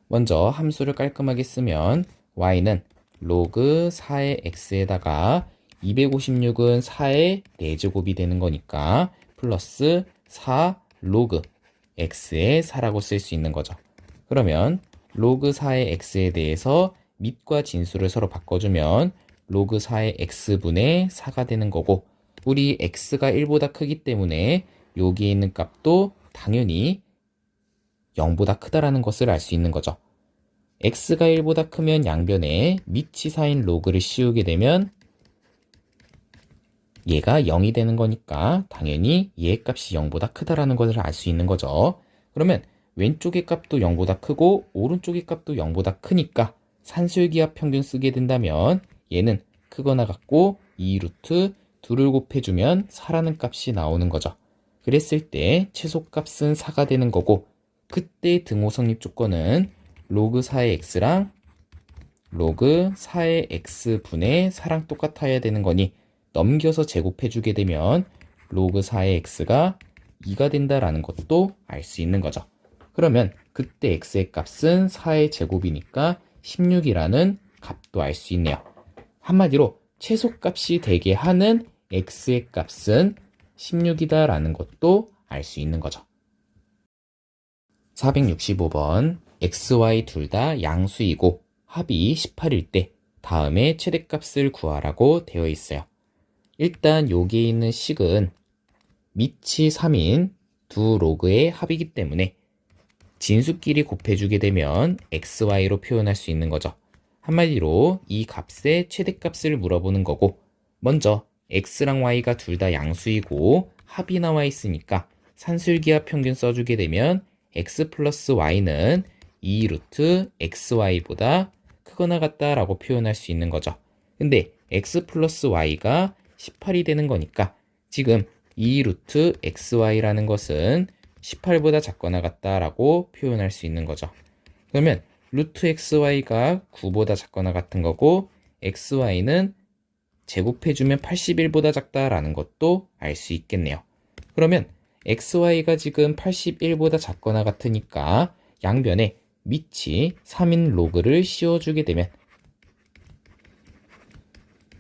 먼저 함수를 깔끔하게 쓰면 y는 로그 4의 x에다가 256은 4의 4제곱이 되는 거니까 플러스 4 로그 x의 4라고 쓸 수 있는 거죠. 그러면 로그 4의 x에 대해서 밑과 진수를 서로 바꿔주면 로그 4의 x분의 4가 되는 거고 우리 x가 1보다 크기 때문에 여기에 있는 값도 당연히 0보다 크다라는 것을 알 수 있는 거죠. x가 1보다 크면 양변에 밑이 4인 로그를 씌우게 되면 얘가 0이 되는 거니까 당연히 얘의 값이 0보다 크다라는 것을 알 수 있는 거죠. 그러면 왼쪽의 값도 0보다 크고 오른쪽의 값도 0보다 크니까 산술기하 평균 쓰게 된다면 얘는 크거나 같고 2루트 2를 곱해주면 4라는 값이 나오는 거죠. 그랬을 때 최소값은 4가 되는 거고 그때 등호 성립 조건은 로그 4의 x랑 로그 4의 x분의 4랑 똑같아야 되는 거니 넘겨서 제곱해주게 되면 로그 4의 x가 2가 된다라는 것도 알 수 있는 거죠. 그러면 그때 x의 값은 4의 제곱이니까 16이라는 값도 알 수 있네요. 한마디로 최소값이 되게 하는 x의 값은 16이다라는 것도 알 수 있는 거죠. 465번 x, y 둘 다 양수이고 합이 18일 때 다음에 최대값을 구하라고 되어 있어요. 일단 여기에 있는 식은 밑이 3인 두 로그의 합이기 때문에 진수끼리 곱해주게 되면 xy로 표현할 수 있는 거죠. 한마디로 이 값의 최대값을 물어보는 거고 먼저 x랑 y가 둘 다 양수이고 합이 나와 있으니까 산술기하 평균 써주게 되면 x 플러스 y는 2루트 xy보다 크거나 같다라고 표현할 수 있는 거죠. 근데 x 플러스 y가 18이 되는 거니까 지금 2루트 xy라는 것은 18보다 작거나 같다라고 표현할 수 있는 거죠. 그러면 루트 xy가 9보다 작거나 같은 거고 xy는 제곱해주면 81보다 작다라는 것도 알 수 있겠네요. 그러면 xy가 지금 81보다 작거나 같으니까 양변에 밑이 3인 로그를 씌워주게 되면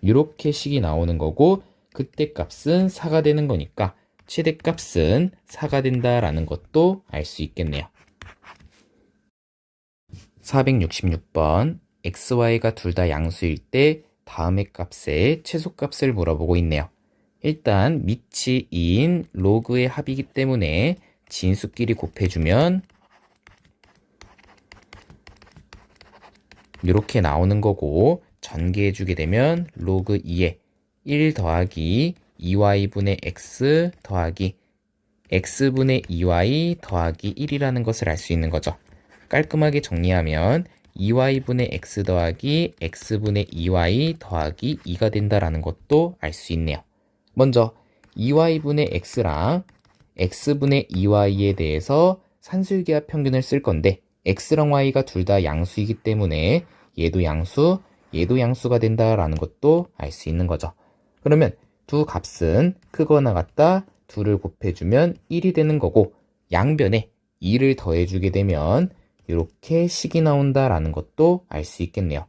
이렇게 식이 나오는 거고 그때 값은 4가 되는 거니까 최대값은 4가 된다라는 것도 알 수 있겠네요. 466번 xy가 둘 다 양수일 때 다음의 값의 최소값을 물어보고 있네요. 일단 밑이 2인 로그의 합이기 때문에 진수끼리 곱해주면 이렇게 나오는 거고 전개해주게 되면 로그 2에 1 더하기 2y분의 x 더하기 x분의 2y 더하기 1이라는 것을 알 수 있는 거죠. 깔끔하게 정리하면 2y분의 x 더하기 x분의 2y 더하기 2가 된다라는 것도 알 수 있네요. 먼저 2y분의 x랑 x분의 2y에 대해서 산술기하 평균을 쓸 건데 x랑 y가 둘 다 양수이기 때문에 얘도 양수, 얘도 양수가 된다라는 것도 알 수 있는 거죠. 그러면 두 값은 크거나 같다 2를 곱해주면 1이 되는 거고 양변에 2를 더해주게 되면 이렇게 식이 나온다라는 것도 알 수 있겠네요.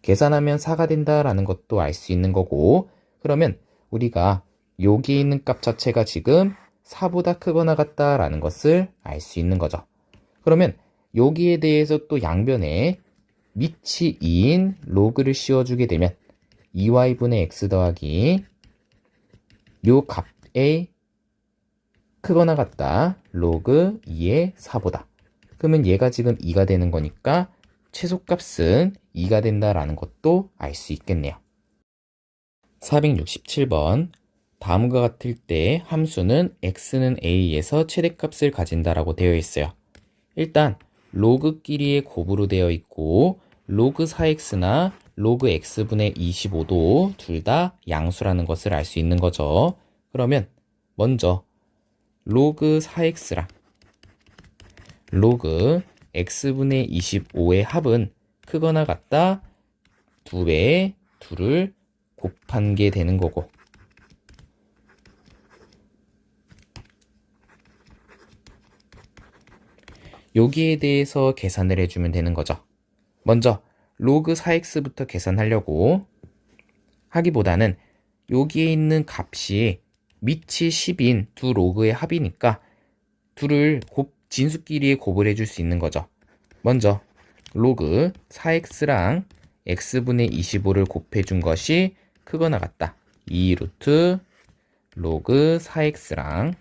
계산하면 4가 된다라는 것도 알 수 있는 거고, 그러면 우리가 여기 있는 값 자체가 지금 4보다 크거나 같다라는 것을 알 수 있는 거죠. 그러면 여기에 대해서 또 양변에 밑이 2인 로그를 씌워주게 되면 2y분의 x 더하기 요 값에 크거나 같다 로그 2의 4보다. 그러면 얘가 지금 2가 되는 거니까 최소값은 2가 된다라는 것도 알 수 있겠네요. 467번 다음과 같을 때 함수는 x는 a에서 최대값을 가진다라고 되어 있어요. 일단 로그끼리의 곱으로 되어 있고 로그 4x나 로그 x분의 25도 둘 다 양수라는 것을 알 수 있는 거죠. 그러면 먼저 로그 4x랑 로그 x분의 25의 합은 크거나 같다 2배의 2를 곱한 게 되는 거고, 여기에 대해서 계산을 해주면 되는 거죠. 먼저 로그 4x부터 계산하려고 하기보다는 여기에 있는 값이 밑이 10인 두 로그의 합이니까 둘을 진수끼리의 곱을 해줄 수 있는 거죠. 먼저 로그 4x랑 x분의 25를 곱해준 것이 크거나 같다 2루트 로그 4x랑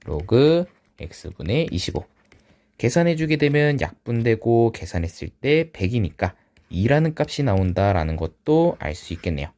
로그 x분의 25 계산해주게 되면 약분되고 계산했을 때 100이니까 2라는 값이 나온다라는 것도 알 수 있겠네요.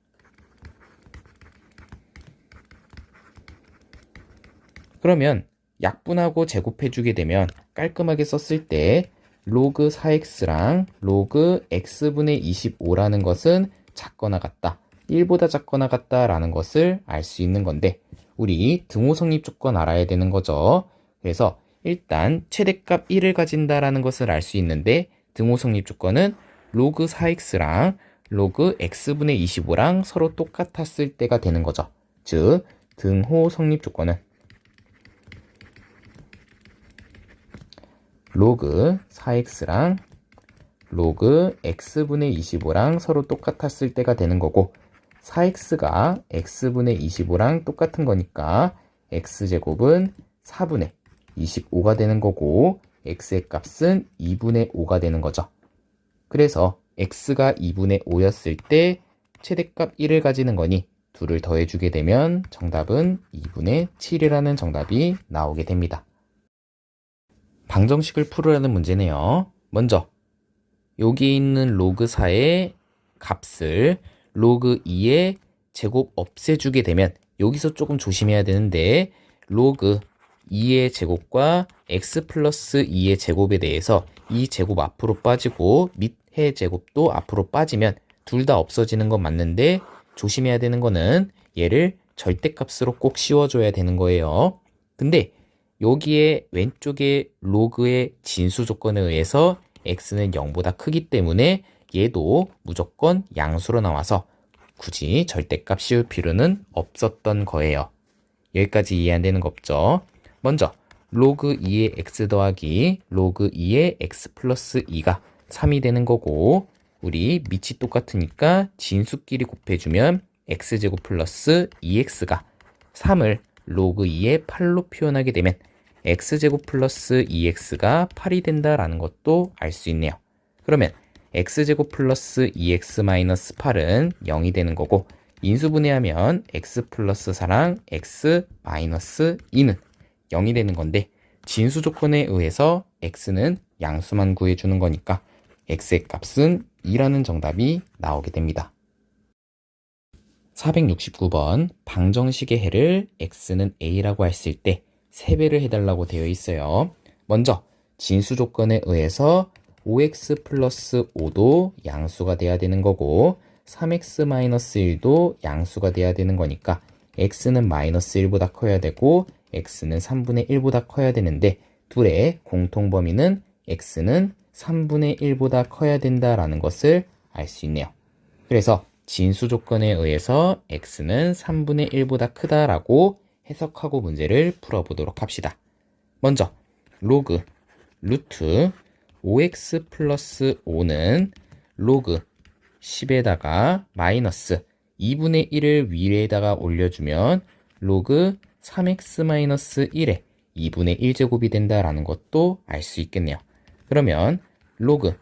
그러면 약분하고 제곱해주게 되면 깔끔하게 썼을 때 로그 4x랑 로그 x분의 25라는 것은 작거나 같다 1보다 작거나 같다라는 것을 알 수 있는 건데, 우리 등호 성립 조건 알아야 되는 거죠. 그래서 일단 최대값 1을 가진다라는 것을 알 수 있는데, 등호 성립 조건은 로그 4x랑 로그 x분의 25랑 서로 똑같았을 때가 되는 거죠. 즉 등호 성립 조건은 로그 4x랑 로그 x분의 25랑 서로 똑같았을 때가 되는 거고, 4x가 x분의 25랑 똑같은 거니까 x제곱은 4분의 25가 되는 거고 x의 값은 2분의 5가 되는 거죠. 그래서 x가 2분의 5였을 때 최대값 1을 가지는 거니 2를 더해주게 되면 정답은 2분의 7이라는 정답이 나오게 됩니다. 방정식을 풀으라는 문제네요. 먼저 여기 있는 로그 4의 값을 로그 2의 제곱 없애주게 되면 여기서 조금 조심해야 되는데, 로그 2의 제곱과 x 플러스 2의 제곱에 대해서 이 제곱 앞으로 빠지고 밑의 제곱도 앞으로 빠지면 둘 다 없어지는 건 맞는데, 조심해야 되는 거는 얘를 절대값으로 꼭 씌워줘야 되는 거예요. 근데 여기에 왼쪽에 로그의 진수 조건에 의해서 x는 0보다 크기 때문에 얘도 무조건 양수로 나와서 굳이 절대값 씌울 필요는 없었던 거예요. 여기까지 이해 안 되는 거 없죠? 먼저 로그 2의 x 더하기 로그 2의 x 플러스 2가 3이 되는 거고, 우리 밑이 똑같으니까 진수끼리 곱해주면 x제곱 플러스 2x가 3을 로그 2의 8로 표현하게 되면 x제곱 플러스 2x가 8이 된다라는 것도 알 수 있네요. 그러면 x제곱 플러스 2x 마이너스 8은 0이 되는 거고, 인수분해하면 x 플러스 4랑 x 마이너스 2는 0이 되는 건데, 진수 조건에 의해서 x는 양수만 구해주는 거니까 x의 값은 2라는 정답이 나오게 됩니다. 469번 방정식의 해를 x는 a라고 했을 때 3배를 해달라고 되어 있어요. 먼저 진수 조건에 의해서 5x 플러스 5도 양수가 돼야 되는 거고 3x 마이너스 1도 양수가 돼야 되는 거니까 x는 마이너스 1보다 커야 되고 x는 3분의 1보다 커야 되는데, 둘의 공통 범위는 x는 3분의 1보다 커야 된다라는 것을 알 수 있네요. 그래서 진수 조건에 의해서 x는 3분의 1보다 크다라고 해석하고 문제를 풀어보도록 합시다. 먼저 로그 루트 5x 플러스 5는 로그 10에다가 마이너스 2분의 1을 위에다가 올려주면 로그 3x-1의 2분의 1제곱이 된다라는 것도 알 수 있겠네요. 그러면 로그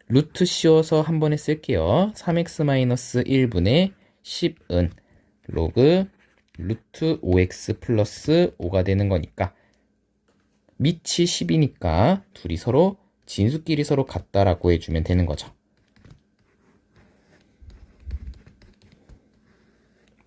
루트 씌워서 한 번에 쓸게요. 3x-1분의 10은 로그 루트 5x 플러스 5가 되는 거니까 밑이 10이니까 둘이 서로 진수끼리 서로 같다라고 해주면 되는 거죠.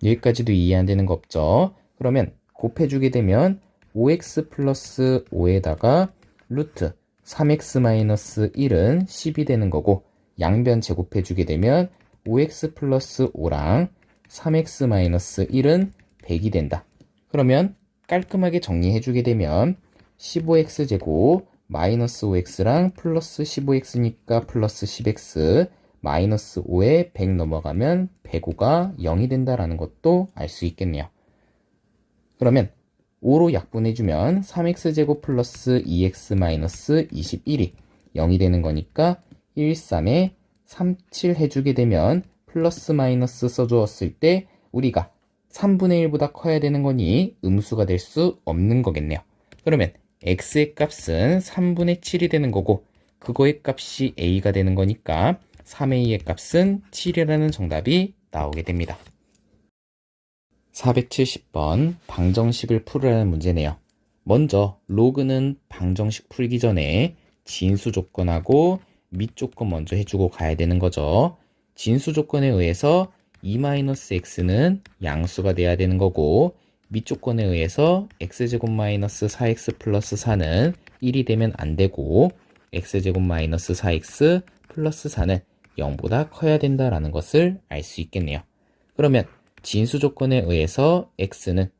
여기까지도 이해 안 되는 거 없죠? 그러면 곱해주게 되면 5x 플러스 5에다가 루트 3x-1은 10이 되는 거고 양변 제곱해주게 되면 5x 플러스 5랑 3x-1은 100이 된다. 그러면 깔끔하게 정리해주게 되면 15x제곱 마이너스 5x랑 플러스 15x니까 플러스 10x 마이너스 5에 100 넘어가면 105가 0이 된다라는 것도 알 수 있겠네요. 그러면 5로 약분해주면 3x제곱 플러스 2x 마이너스 21이 0이 되는 거니까 1, 3에 37 해주게 되면 플러스 마이너스 써주었을 때 우리가 3분의 1보다 커야 되는 거니 음수가 될 수 없는 거겠네요. 그러면 x의 값은 3분의 7이 되는 거고 그거의 값이 a가 되는 거니까 3a의 값은 7이라는 정답이 나오게 됩니다. 470번 방정식을 풀으라는 문제네요. 먼저 로그는 방정식 풀기 전에 진수 조건하고 밑 조건 먼저 해주고 가야 되는 거죠. 진수 조건에 의해서 2-x는 양수가 돼야 되는 거고 밑 조건에 의해서 x제곱 마이너스 4x 플러스 4는 1이 되면 안 되고 x제곱 마이너스 4x 플러스 4는 0보다 커야 된다라는 것을 알 수 있겠네요. 그러면 진수 조건에 의해서 x는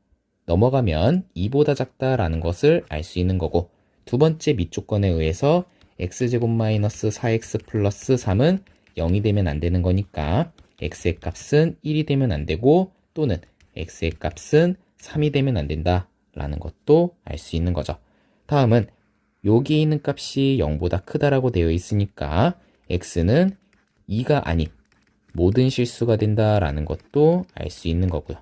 넘어가면 2보다 작다라는 것을 알 수 있는 거고 두 번째 밑 조건에 의해서 x제곱 마이너스 4x 플러스 3은 0이 되면 안 되는 거니까 x의 값은 1이 되면 안 되고 또는 x의 값은 3이 되면 안 된다라는 것도 알 수 있는 거죠. 다음은 여기 있는 값이 0보다 크다라고 되어 있으니까 x는 2가 아닌 모든 실수가 된다라는 것도 알 수 있는 거고요.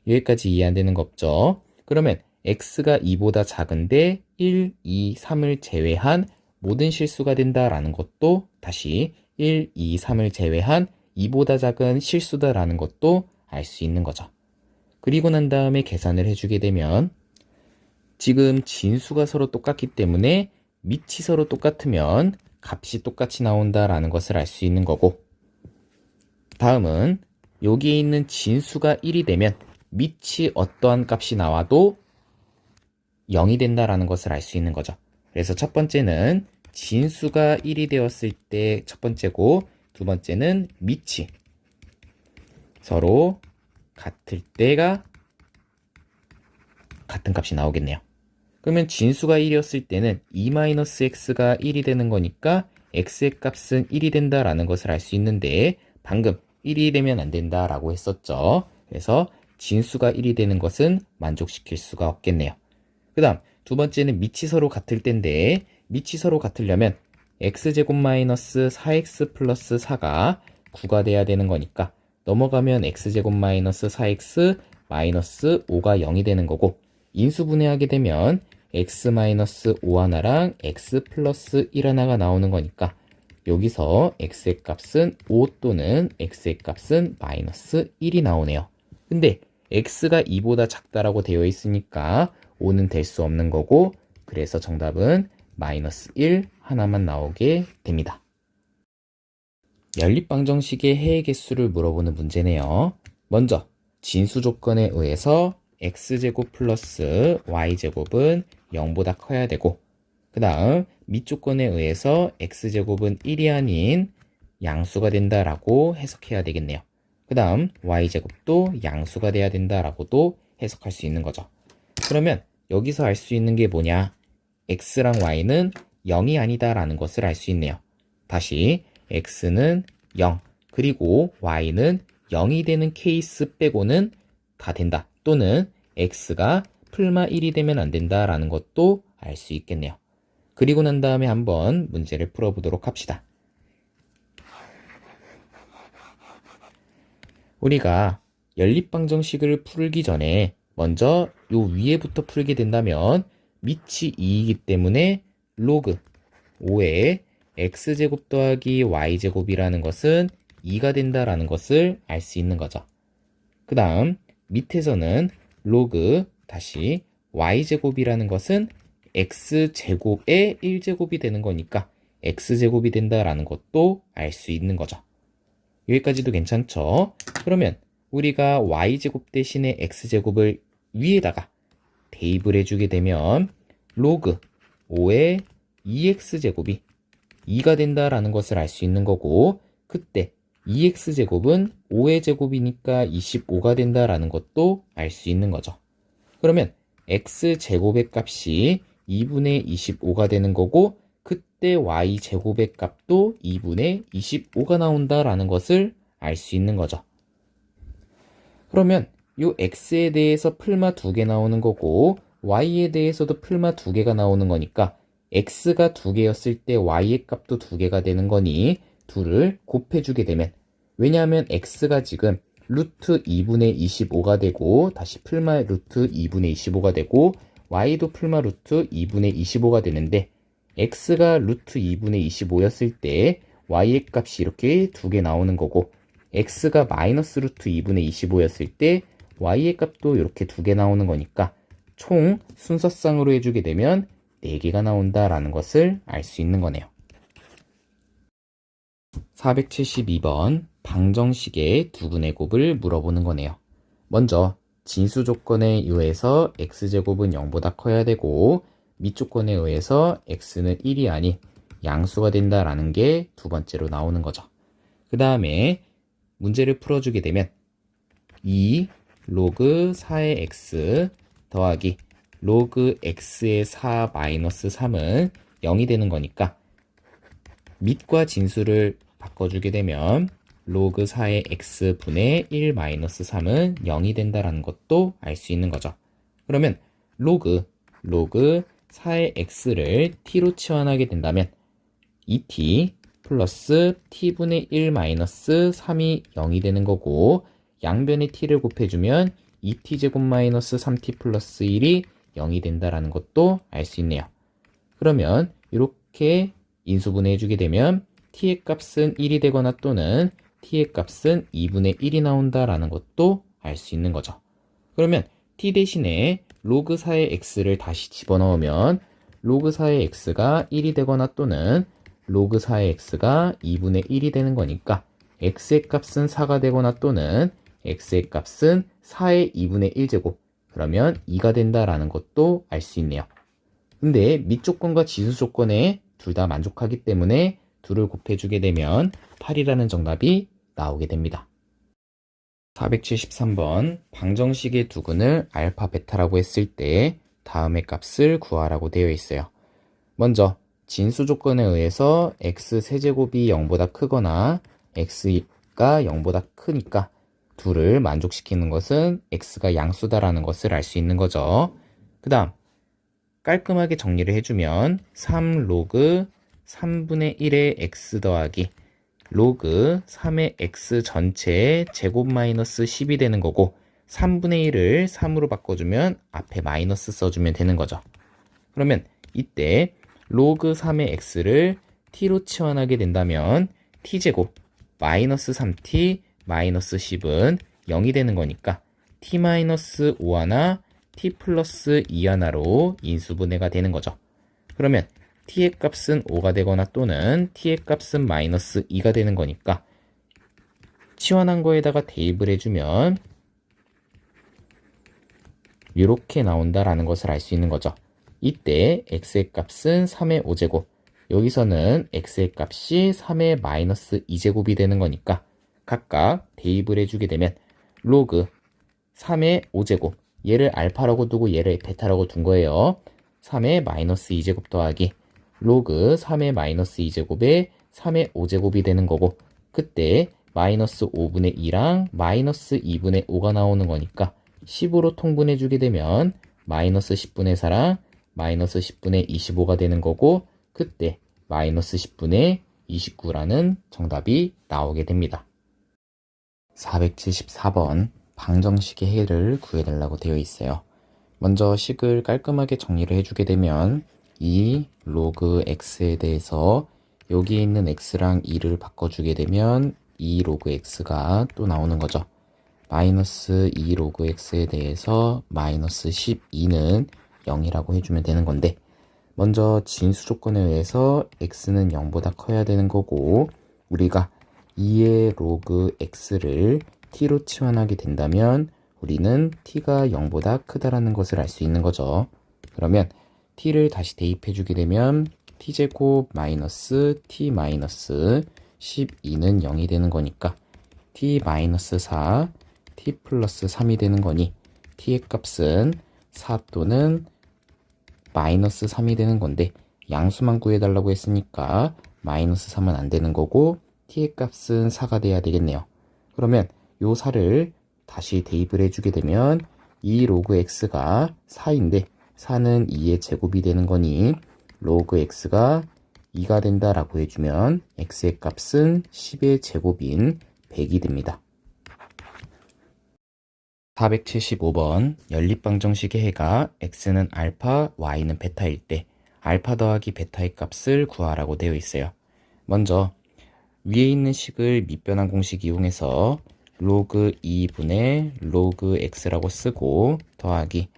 여기까지 이해 안 되는 거 없죠? 그러면 x가 2보다 작은데 1, 2, 3을 제외한 모든 실수가 된다라는 것도 다시 1, 2, 3을 제외한 2보다 작은 실수다라는 것도 알 수 있는 거죠. 그리고 난 다음에 계산을 해주게 되면 지금 진수가 서로 똑같기 때문에 밑이 서로 똑같으면 값이 똑같이 나온다라는 것을 알 수 있는 거고 다음은 여기에 있는 진수가 1이 되면 밑이 어떠한 값이 나와도 0이 된다라는 것을 알 수 있는 거죠. 그래서 첫 번째는 진수가 1이 되었을 때 첫 번째고 두 번째는 밑이 서로 같을 때가 같은 값이 나오겠네요. 그러면 진수가 1이었을 때는 2-x가 1이 되는 거니까 x의 값은 1이 된다라는 것을 알 수 있는데 방금 1이 되면 안 된다라고 했었죠. 그래서 진수가 1이 되는 것은 만족시킬 수가 없겠네요. 그 다음 두 번째는 밑이 서로 같을 때인데 밑이 서로 같으려면 x제곱 마이너스 4x 플러스 4가 9가 돼야 되는 거니까 넘어가면 x제곱 마이너스 4x 마이너스 5가 0이 되는 거고 인수분해하게 되면 x 마이너스 5 하나랑 x 플러스 1 하나가 나오는 거니까 여기서 x의 값은 5 또는 x의 값은 마이너스 1이 나오네요. 근데 x가 2보다 작다라고 되어 있으니까 5는 될 수 없는 거고 그래서 정답은 마이너스 1 하나만 나오게 됩니다. 연립방정식의 해의 개수를 물어보는 문제네요. 먼저 진수 조건에 의해서 x제곱 플러스 y제곱은 0보다 커야 되고 그 다음 밑 조건에 의해서 x제곱은 1이 아닌 양수가 된다라고 해석해야 되겠네요. 그 다음 y제곱도 양수가 돼야 된다라고도 해석할 수 있는 거죠. 그러면 여기서 알 수 있는 게 뭐냐? x랑 y는 0이 아니다라는 것을 알 수 있네요. 다시 x는 0 그리고 y는 0이 되는 케이스 빼고는 다 된다. 또는 x가 풀마 1이 되면 안 된다라는 것도 알 수 있겠네요. 그리고 난 다음에 한번 문제를 풀어보도록 합시다. 우리가 연립방정식을 풀기 전에 먼저 요 위에부터 풀게 된다면 밑이 2이기 때문에 로그 5의 x제곱 더하기 y제곱이라는 것은 2가 된다라는 것을 알 수 있는 거죠. 그 다음 밑에서는 로그 다시 y제곱이라는 것은 x제곱의 1제곱이 되는 거니까 x제곱이 된다라는 것도 알 수 있는 거죠. 여기까지도 괜찮죠? 그러면 우리가 y제곱 대신에 x제곱을 위에다가 대입을 해주게 되면 로그 5의 2x제곱이 2가 된다라는 것을 알 수 있는 거고, 그때 2x제곱은 5의 제곱이니까 25가 된다라는 것도 알 수 있는 거죠. 그러면 x제곱의 값이 2분의 25가 되는 거고, 그때 y제곱의 값도 2분의 25가 나온다라는 것을 알 수 있는 거죠. 그러면 요 x에 대해서 풀마 2개 나오는 거고 y에 대해서도 풀마 2개가 나오는 거니까 x가 2개였을 때 y의 값도 2개가 되는 거니 둘을 곱해주게 되면, 왜냐하면 x가 지금 루트 2분의 25가 되고 다시 풀마 루트 2분의 25가 되고 y도 풀마 루트 2분의 25가 되는데, x가 루트 2분의 25였을 때 y의 값이 이렇게 2개 나오는 거고, x가 마이너스 루트 2분의 25였을 때 y의 값도 이렇게 2개 나오는 거니까 총 순서상으로 해주게 되면 4개가 나온다라는 것을 알 수 있는 거네요. 472번 방정식의 두근의 곱을 물어보는 거네요. 먼저 진수 조건에 의해서 x제곱은 0보다 커야 되고 밑 조건에 의해서 x는 1이 아닌 양수가 된다라는 게 두 번째로 나오는 거죠. 그 다음에 문제를 풀어주게 되면 2 로그 4의 x 더하기 로그 x의 4 마이너스 3은 0이 되는 거니까 밑과 진수를 바꿔주게 되면 로그 4의 x분의 1 마이너스 3은 0이 된다는 것도 알 수 있는 거죠. 그러면 로그 4의 x를 t로 치환하게 된다면 2t 플러스 t분의 1 마이너스 3이 0이 되는 거고, 양변에 t를 곱해주면 2t제곱 마이너스 3t 플러스 1이 0이 된다는 것도 알 수 있네요. 그러면 이렇게 인수분해 해주게 되면 t의 값은 1이 되거나 또는 t의 값은 2분의 1이 나온다라는 것도 알 수 있는 거죠. 그러면 t 대신에 로그 4의 x를 다시 집어넣으면 로그 4의 x가 1이 되거나 또는 로그 4의 x가 2분의 1이 되는 거니까 x의 값은 4가 되거나 또는 x의 값은 4의 2분의 1제곱, 그러면 2가 된다라는 것도 알 수 있네요. 근데 밑 조건과 지수 조건에 둘 다 만족하기 때문에 둘을 곱해주게 되면 8이라는 정답이 나오게 됩니다. 473번 방정식의 두근을 알파 베타라고 했을 때 다음의 값을 구하라고 되어 있어요. 먼저 진수 조건에 의해서 x 세제곱이 0보다 크거나 x가 0보다 크니까 둘을 만족시키는 것은 x가 양수다라는 것을 알 수 있는 거죠. 그 다음 깔끔하게 정리를 해주면 3 로그 3분의 1의 x 더하기 로그 3의 x 전체의 제곱 마이너스 10이 되는 거고, 3분의 1을 3으로 바꿔주면 앞에 마이너스 써주면 되는 거죠. 그러면 이때 로그 3의 x를 t로 치환하게 된다면 t제곱 마이너스 3t 마이너스 10은 0이 되는 거니까 t 마이너스 5 하나 t 플러스 2 하나로 인수분해가 되는 거죠. 그러면 t의 값은 5가 되거나 또는 t의 값은 마이너스 2가 되는 거니까 치환한 거에다가 대입을 해주면 이렇게 나온다라는 것을 알 수 있는 거죠. 이때 x의 값은 3의 5제곱, 여기서는 x의 값이 3의 마이너스 2제곱이 되는 거니까 각각 대입을 해주게 되면 로그 3의 5제곱, 얘를 알파라고 두고 얘를 베타라고 둔 거예요. 3의 마이너스 2제곱 더하기 로그 3의 마이너스 2제곱에 3의 5제곱이 되는 거고, 그때 마이너스 5분의 2랑 마이너스 2분의 5가 나오는 거니까 10으로 통분해 주게 되면 마이너스 10분의 4랑 마이너스 10분의 25가 되는 거고, 그때 마이너스 10분의 29라는 정답이 나오게 됩니다. 474번 방정식의 해를 구해달라고 되어 있어요. 먼저 식을 깔끔하게 정리를 해주게 되면 이 로그 x에 대해서 여기에 있는 x랑 2를 바꿔주게 되면 2 로그 x가 또 나오는 거죠. 마이너스 2 로그 x에 대해서 마이너스 12는 0이라고 해주면 되는 건데, 먼저 진수 조건에 의해서 x는 0보다 커야 되는 거고, 우리가 2의 로그 x를 t로 치환하게 된다면 우리는 t가 0보다 크다라는 것을 알 수 있는 거죠. 그러면 t를 다시 대입해 주게 되면 t제곱 마이너스 t 마이너스 12는 0이 되는 거니까 t 마이너스 4, t 플러스 3이 되는 거니 t의 값은 4 또는 마이너스 3이 되는 건데, 양수만 구해달라고 했으니까 마이너스 3은 안 되는 거고 t의 값은 4가 돼야 되겠네요. 그러면 요 4를 다시 대입을 해주게 되면 2 로그 x가 4인데 4는 2의 제곱이 되는 거니 로그 x가 2가 된다라고 해주면 x의 값은 10의 제곱인 100이 됩니다. 475번 연립방정식의 해가 x는 알파, y는 베타일 때 알파 더하기 베타의 값을 구하라고 되어 있어요. 먼저 위에 있는 식을 밑변환 공식 이용해서 로그 2분의 로그 x라고 쓰고 더하기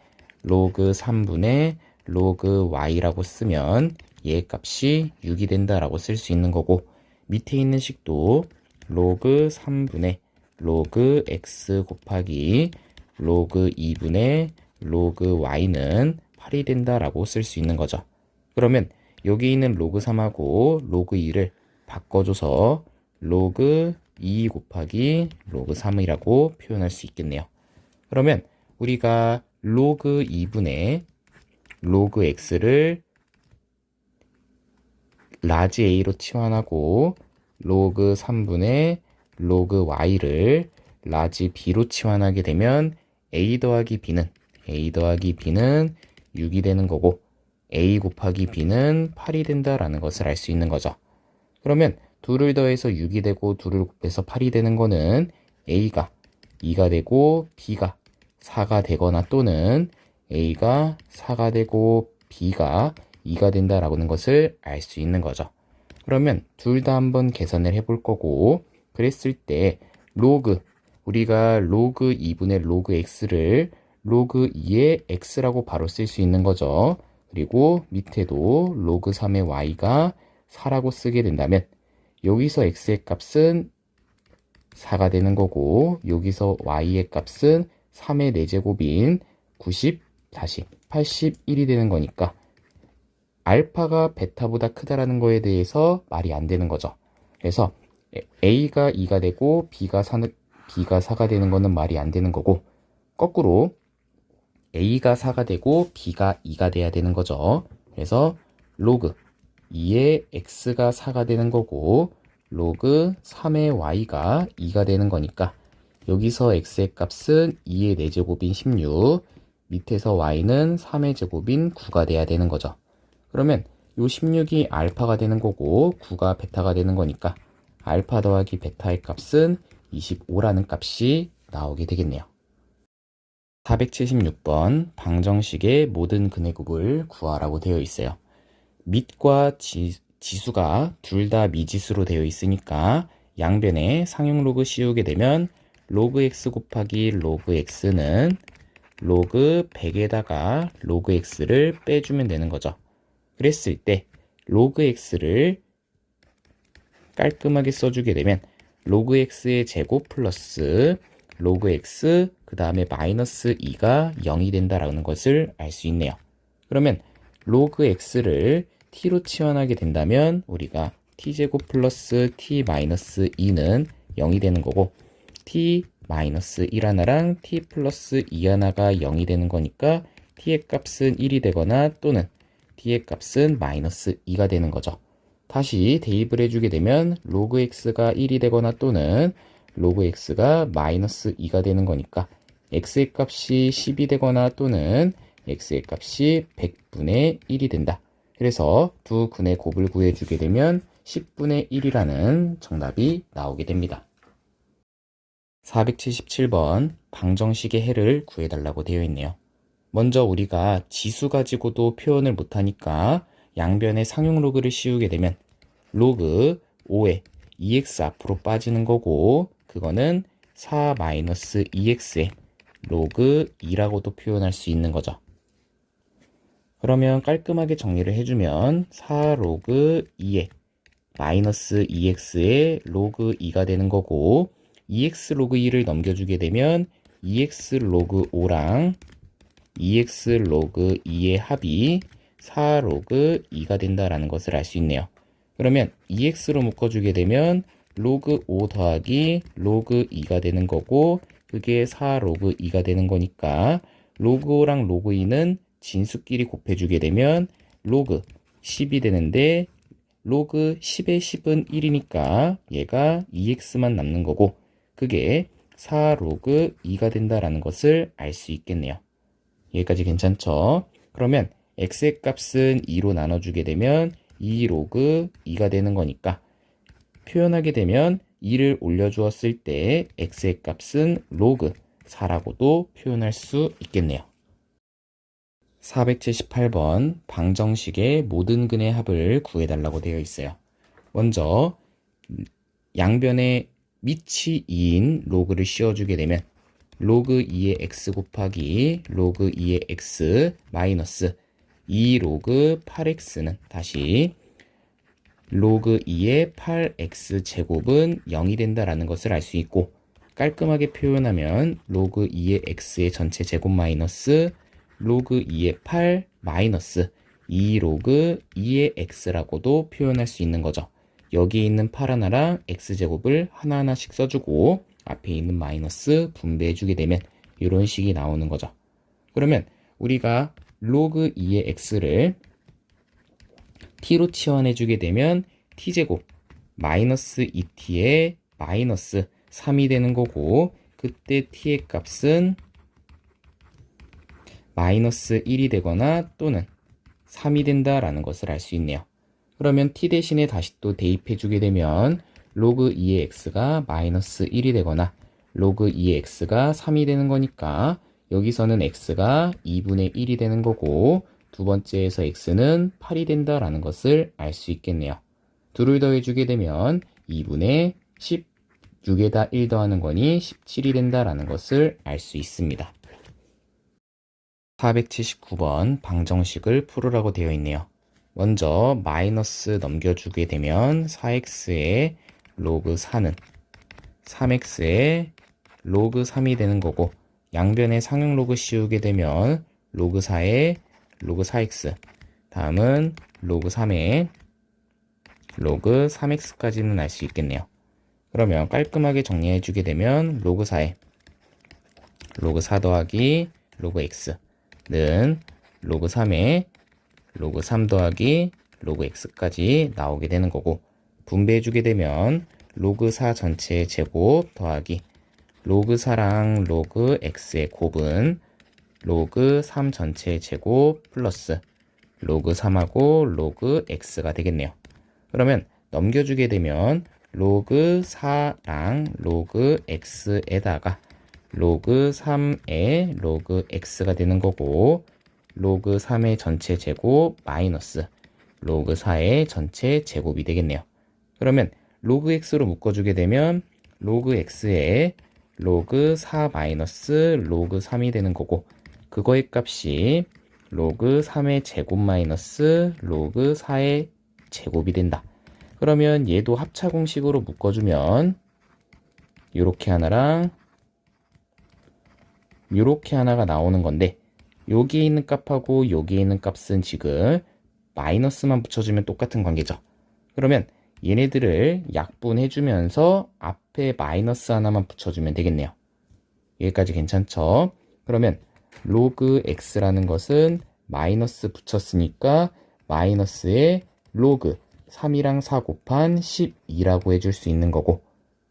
로그 3분의 로그 y라고 쓰면 얘의 값이 6이 된다라고 쓸 수 있는 거고, 밑에 있는 식도 로그 3분의 로그 x 곱하기 로그 2분의 로그 y는 8이 된다라고 쓸 수 있는 거죠. 그러면 여기 있는 로그 3하고 로그 2를 바꿔줘서 로그 2 곱하기 로그 3이라고 표현할 수 있겠네요. 그러면 우리가 로그 2분의 로그 x를 라지 a로 치환하고 로그 3분의 로그 y를 라지 b로 치환하게 되면 a 더하기 b는 6이 되는 거고 a 곱하기 b는 8이 된다라는 것을 알 수 있는 거죠. 그러면 둘을 더해서 6이 되고 둘을 곱해서 8이 되는 거는 a가 2가 되고 b가 4가 되거나 또는 a가 4가 되고 b가 2가 된다라는 것을 알 수 있는 거죠. 그러면 둘 다 한번 계산을 해볼 거고, 그랬을 때 우리가 로그 2분의 로그 x를 로그 2의 x라고 바로 쓸 수 있는 거죠. 그리고 밑에도 로그 3의 y가 4라고 쓰게 된다면 여기서 x의 값은 4가 되는 거고, 여기서 y의 값은 3의 4제곱인 90 다시 81이 되는 거니까 알파가 베타보다 크다라는 거에 대해서 말이 안 되는 거죠. 그래서 a가 2가 되고 b가 4가 되는 거는 말이 안 되는 거고, 거꾸로 a가 4가 되고 b가 2가 돼야 되는 거죠. 그래서 로그 2의 x가 4가 되는 거고 로그 3의 y가 2가 되는 거니까 여기서 x의 값은 2의 4제곱인 16, 밑에서 y는 3의 제곱인 9가 돼야 되는 거죠. 그러면 요 16이 알파가 되는 거고 9가 베타가 되는 거니까 알파 더하기 베타의 값은 25라는 값이 나오게 되겠네요. 476번 방정식의 모든 근해곱을 구하라고 되어 있어요. 밑과 지수가 둘 다 미지수로 되어 있으니까 양변에 상용 로그 씌우게 되면 로그 x 곱하기 로그 x는 로그 100에다가 로그 x를 빼주면 되는 거죠. 그랬을 때 로그 x를 깔끔하게 써주게 되면 로그 x의 제곱 플러스 로그 x 그 다음에 마이너스 2가 0이 된다라는 것을 알 수 있네요. 그러면 로그 x를 t로 치환하게 된다면 우리가 t제곱 플러스 t 마이너스 2는 0이 되는 거고, t 마이너스 1 하나랑 t 플러스 2 하나가 0이 되는 거니까 t의 값은 1이 되거나 또는 t의 값은 마이너스 2가 되는 거죠. 다시 대입을 해주게 되면 로그 x가 1이 되거나 또는 로그 x가 마이너스 2가 되는 거니까 x의 값이 10이 되거나 또는 x의 값이 100분의 1이 된다. 그래서 두 근의 곱을 구해주게 되면 10분의 1이라는 정답이 나오게 됩니다. 477번 방정식의 해를 구해달라고 되어 있네요. 먼저 우리가 지수 가지고도 표현을 못하니까 양변에 상용 로그를 씌우게 되면 로그 5에 2x 앞으로 빠지는 거고, 그거는 4-2x의 로그 2라고도 표현할 수 있는 거죠. 그러면 깔끔하게 정리를 해주면 4 로그 2에 마이너스 2x의 로그 2가 되는 거고, 2x 로그 2를 넘겨주게 되면 2x 로그 5랑 2x 로그 2의 합이 4 로그 2가 된다라는 것을 알 수 있네요. 그러면 2x로 묶어주게 되면 로그 5 더하기 로그 2가 되는 거고, 그게 4 로그 2가 되는 거니까 로그 5랑 로그 2는 진수끼리 곱해주게 되면 로그 10이 되는데, 로그 10의 10은 1이니까 얘가 2x만 남는 거고, 그게 4 로그 2가 된다라는 것을 알 수 있겠네요. 여기까지 괜찮죠? 그러면 x의 값은 2로 나눠주게 되면 2 로그 2가 되는 거니까 표현하게 되면 2를 올려주었을 때 x의 값은 로그 4라고도 표현할 수 있겠네요. 478번 방정식의 모든 근의 합을 구해달라고 되어 있어요. 먼저 양변에 밑이 2인 로그를 씌워주게 되면 로그 2의 x 곱하기 로그 2의 x 마이너스 2 로그 8x는 다시 로그 2의 8x 제곱은 0이 된다라는 것을 알 수 있고, 깔끔하게 표현하면 로그 2의 x의 전체 제곱 마이너스 로그 2의 8 마이너스 2 로그 2의 x라고도 표현할 수 있는 거죠. 여기에 있는 8 하나랑 x제곱을 하나하나씩 써주고 앞에 있는 마이너스 분배해주게 되면 이런 식이 나오는 거죠. 그러면 우리가 로그 2의 x를 t로 치환해주게 되면 t제곱 마이너스 2t의 마이너스 3이 되는 거고, 그때 t의 값은 마이너스 1이 되거나 또는 3이 된다라는 것을 알 수 있네요. 그러면 t 대신에 다시 또 대입해주게 되면 로그 2의 x가 마이너스 1이 되거나 로그 2의 x가 3이 되는 거니까 여기서는 x가 2분의 1이 되는 거고, 두 번째에서 x는 8이 된다라는 것을 알 수 있겠네요. 둘을 더해주게 되면 2분의 16에다 1 더하는 거니 17이 된다라는 것을 알 수 있습니다. 479번 방정식을 풀으라고 되어 있네요. 먼저 마이너스 넘겨주게 되면 4x의 로그 4는 3x의 로그 3이 되는 거고, 양변에 상용 로그 씌우게 되면 로그 4의 로그 4x, 다음은 로그 3의 로그 3x까지는 알 수 있겠네요. 그러면 깔끔하게 정리해주게 되면 로그 4의 로그 4 더하기 로그 x는 로그 3의 로그 3 더하기 로그 x까지 나오게 되는 거고, 분배해주게 되면 로그 4 전체의 제곱 더하기 로그 4랑 로그 x의 곱은 로그 3 전체의 제곱 플러스 로그 3하고 로그 x가 되겠네요. 그러면 넘겨주게 되면 로그 4랑 로그 x에다가 로그 3의 로그 x가 되는 거고, 로그 3의 전체 제곱 마이너스 로그 4의 전체 제곱이 되겠네요. 그러면 로그 x로 묶어주게 되면 로그 x에 로그 4 마이너스 로그 3이 되는 거고, 그거의 값이 로그 3의 제곱 마이너스 로그 4의 제곱이 된다. 그러면 얘도 합차 공식으로 묶어주면 요렇게 하나랑 요렇게 하나가 나오는 건데, 여기에 있는 값하고 여기에 있는 값은 지금 마이너스만 붙여주면 똑같은 관계죠. 그러면 얘네들을 약분해주면서 앞에 마이너스 하나만 붙여주면 되겠네요. 여기까지 괜찮죠? 그러면 로그 x라는 것은 마이너스 붙였으니까 마이너스에 로그 3이랑 4 곱한 12라고 해줄 수 있는 거고,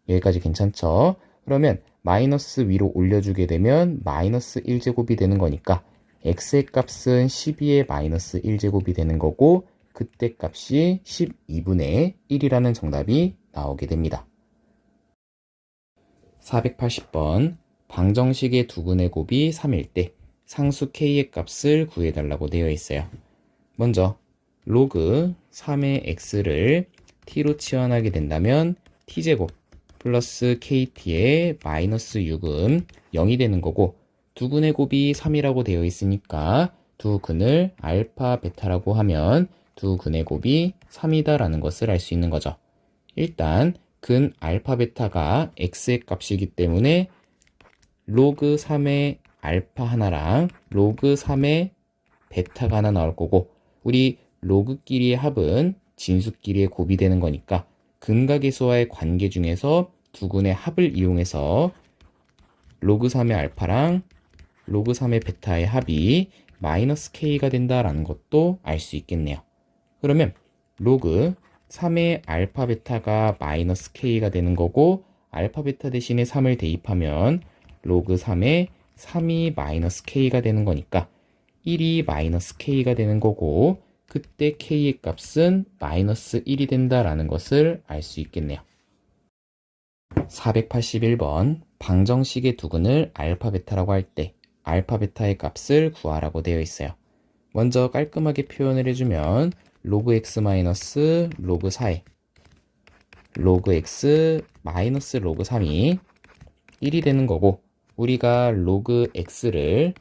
여기까지 괜찮죠? 그러면 마이너스 위로 올려주게 되면 마이너스 1제곱이 되는 거니까 x의 값은 12의 마이너스 1제곱이 되는 거고, 그때 값이 12분의 1이라는 정답이 나오게 됩니다. 480번 방정식의 두근의 곱이 3일 때 상수 k의 값을 구해달라고 되어 있어요. 먼저 로그 3의 x를 t로 치환하게 된다면 t제곱 플러스 kt의 마이너스 6은 0이 되는 거고, 두근의 곱이 3이라고 되어 있으니까 두 근을 알파 베타라고 하면 두 근의 곱이 3이다 라는 것을 알 수 있는 거죠. 일단 근 알파 베타가 x의 값이기 때문에 로그 3의 알파 하나랑 로그 3의 베타가 하나 나올 거고, 우리 로그끼리의 합은 진수끼리의 곱이 되는 거니까 근각계수와의 관계 중에서 두 근의 합을 이용해서 로그 3의 알파랑 로그 3의 베타의 합이 마이너스 k가 된다라는 것도 알 수 있겠네요. 그러면 로그 3의 알파 베타가 마이너스 k가 되는 거고, 알파 베타 대신에 3을 대입하면 로그 3의 3이 마이너스 k가 되는 거니까 1이 마이너스 k가 되는 거고, 그때 k의 값은 마이너스 1이 된다라는 것을 알 수 있겠네요. 481번 방정식의 두근을 알파 베타라고 할 때 알파 베타의 값을 구하라고 되어 있어요. 먼저 깔끔하게 표현을 해주면 로그 x 마이너스 로그 4에 로그 x 마이너스 로그 3이 1이 되는 거고, 우리가 로그 x를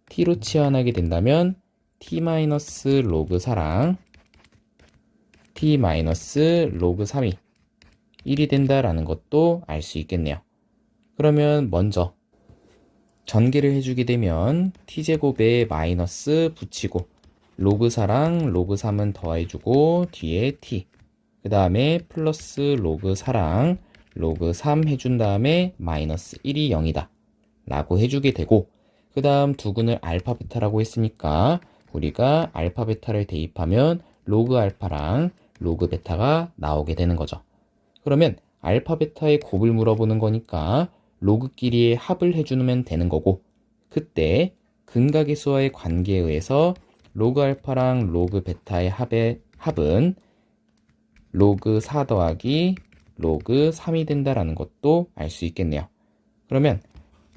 t로 치환하게 된다면 t 마이너스 로그 4랑 t 마이너스 로그 3이 1이 된다라는 것도 알 수 있겠네요. 그러면 먼저 전개를 해주게 되면 t제곱에 마이너스 붙이고 로그 4랑 로그 3은 더해주고 뒤에 t, 그 다음에 플러스 로그 4랑 로그 3 해준 다음에 마이너스 1이 0이다 라고 해주게 되고, 그 다음 두 근을 알파 베타라고 했으니까 우리가 알파 베타를 대입하면 로그 알파랑 로그 베타가 나오게 되는 거죠. 그러면 알파 베타의 곱을 물어보는 거니까 로그끼리의 합을 해주면 되는 거고, 그때 근각계수와의 관계에 의해서 로그 알파랑 로그 베타의 합은 로그 4 더하기 로그 3이 된다라는 것도 알 수 있겠네요. 그러면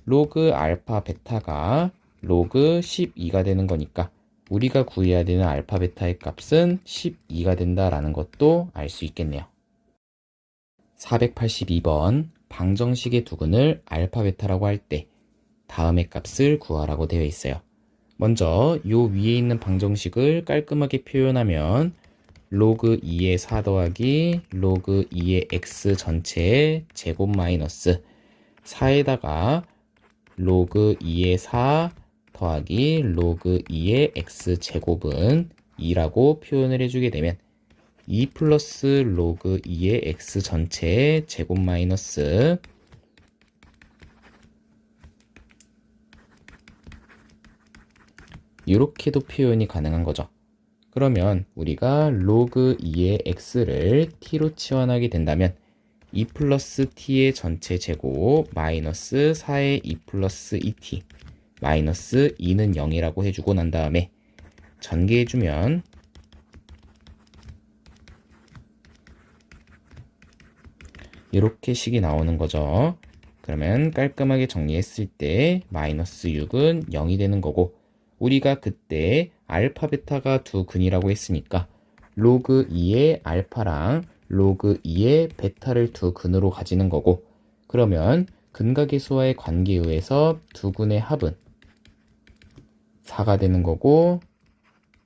로그 알파 베타가 로그 12가 되는 거니까 우리가 구해야 되는 알파 베타의 값은 12가 된다라는 것도 알 수 있겠네요. 482번 방정식의 두근을 알파 베타라고 할 때 다음의 값을 구하라고 되어 있어요. 먼저 요 위에 있는 방정식을 깔끔하게 표현하면 로그 2의 4 더하기 로그 2의 x 전체의 제곱 마이너스 4에다가 로그 2의 4 더하기 로그 2의 x 제곱은 2라고 표현을 해주게 되면 2 플러스 로그 2의 x 전체의 제곱 마이너스 이렇게도 표현이 가능한 거죠. 그러면 우리가 로그 2의 x를 t로 치환하게 된다면 2 플러스 t의 전체 제곱 마이너스 4의 2 플러스 2t 마이너스 2는 0이라고 해주고 난 다음에 전개해주면 이렇게 식이 나오는 거죠. 그러면 깔끔하게 정리했을 때 마이너스 6은 0이 되는 거고, 우리가 그때 알파 베타가 두 근이라고 했으니까 로그 2의 알파랑 로그 2의 베타를 두 근으로 가지는 거고, 그러면 근각계수와의 관계에 의해서 두 근의 합은 4가 되는 거고,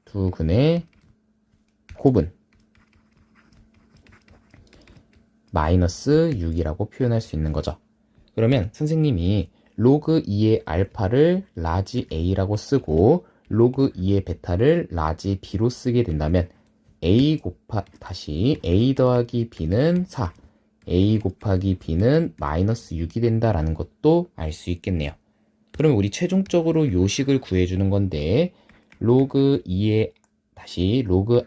두 근의 곱은 마이너스 6이라고 표현할 수 있는 거죠. 그러면 선생님이 로그 2의 알파를 라지 A라고 쓰고 로그 2의 베타를 라지 B로 쓰게 된다면 A 더하기 B는 4, A 곱하기 B는 마이너스 6이 된다라는 것도 알 수 있겠네요. 그러면 우리 최종적으로 요식을 구해주는 건데 로그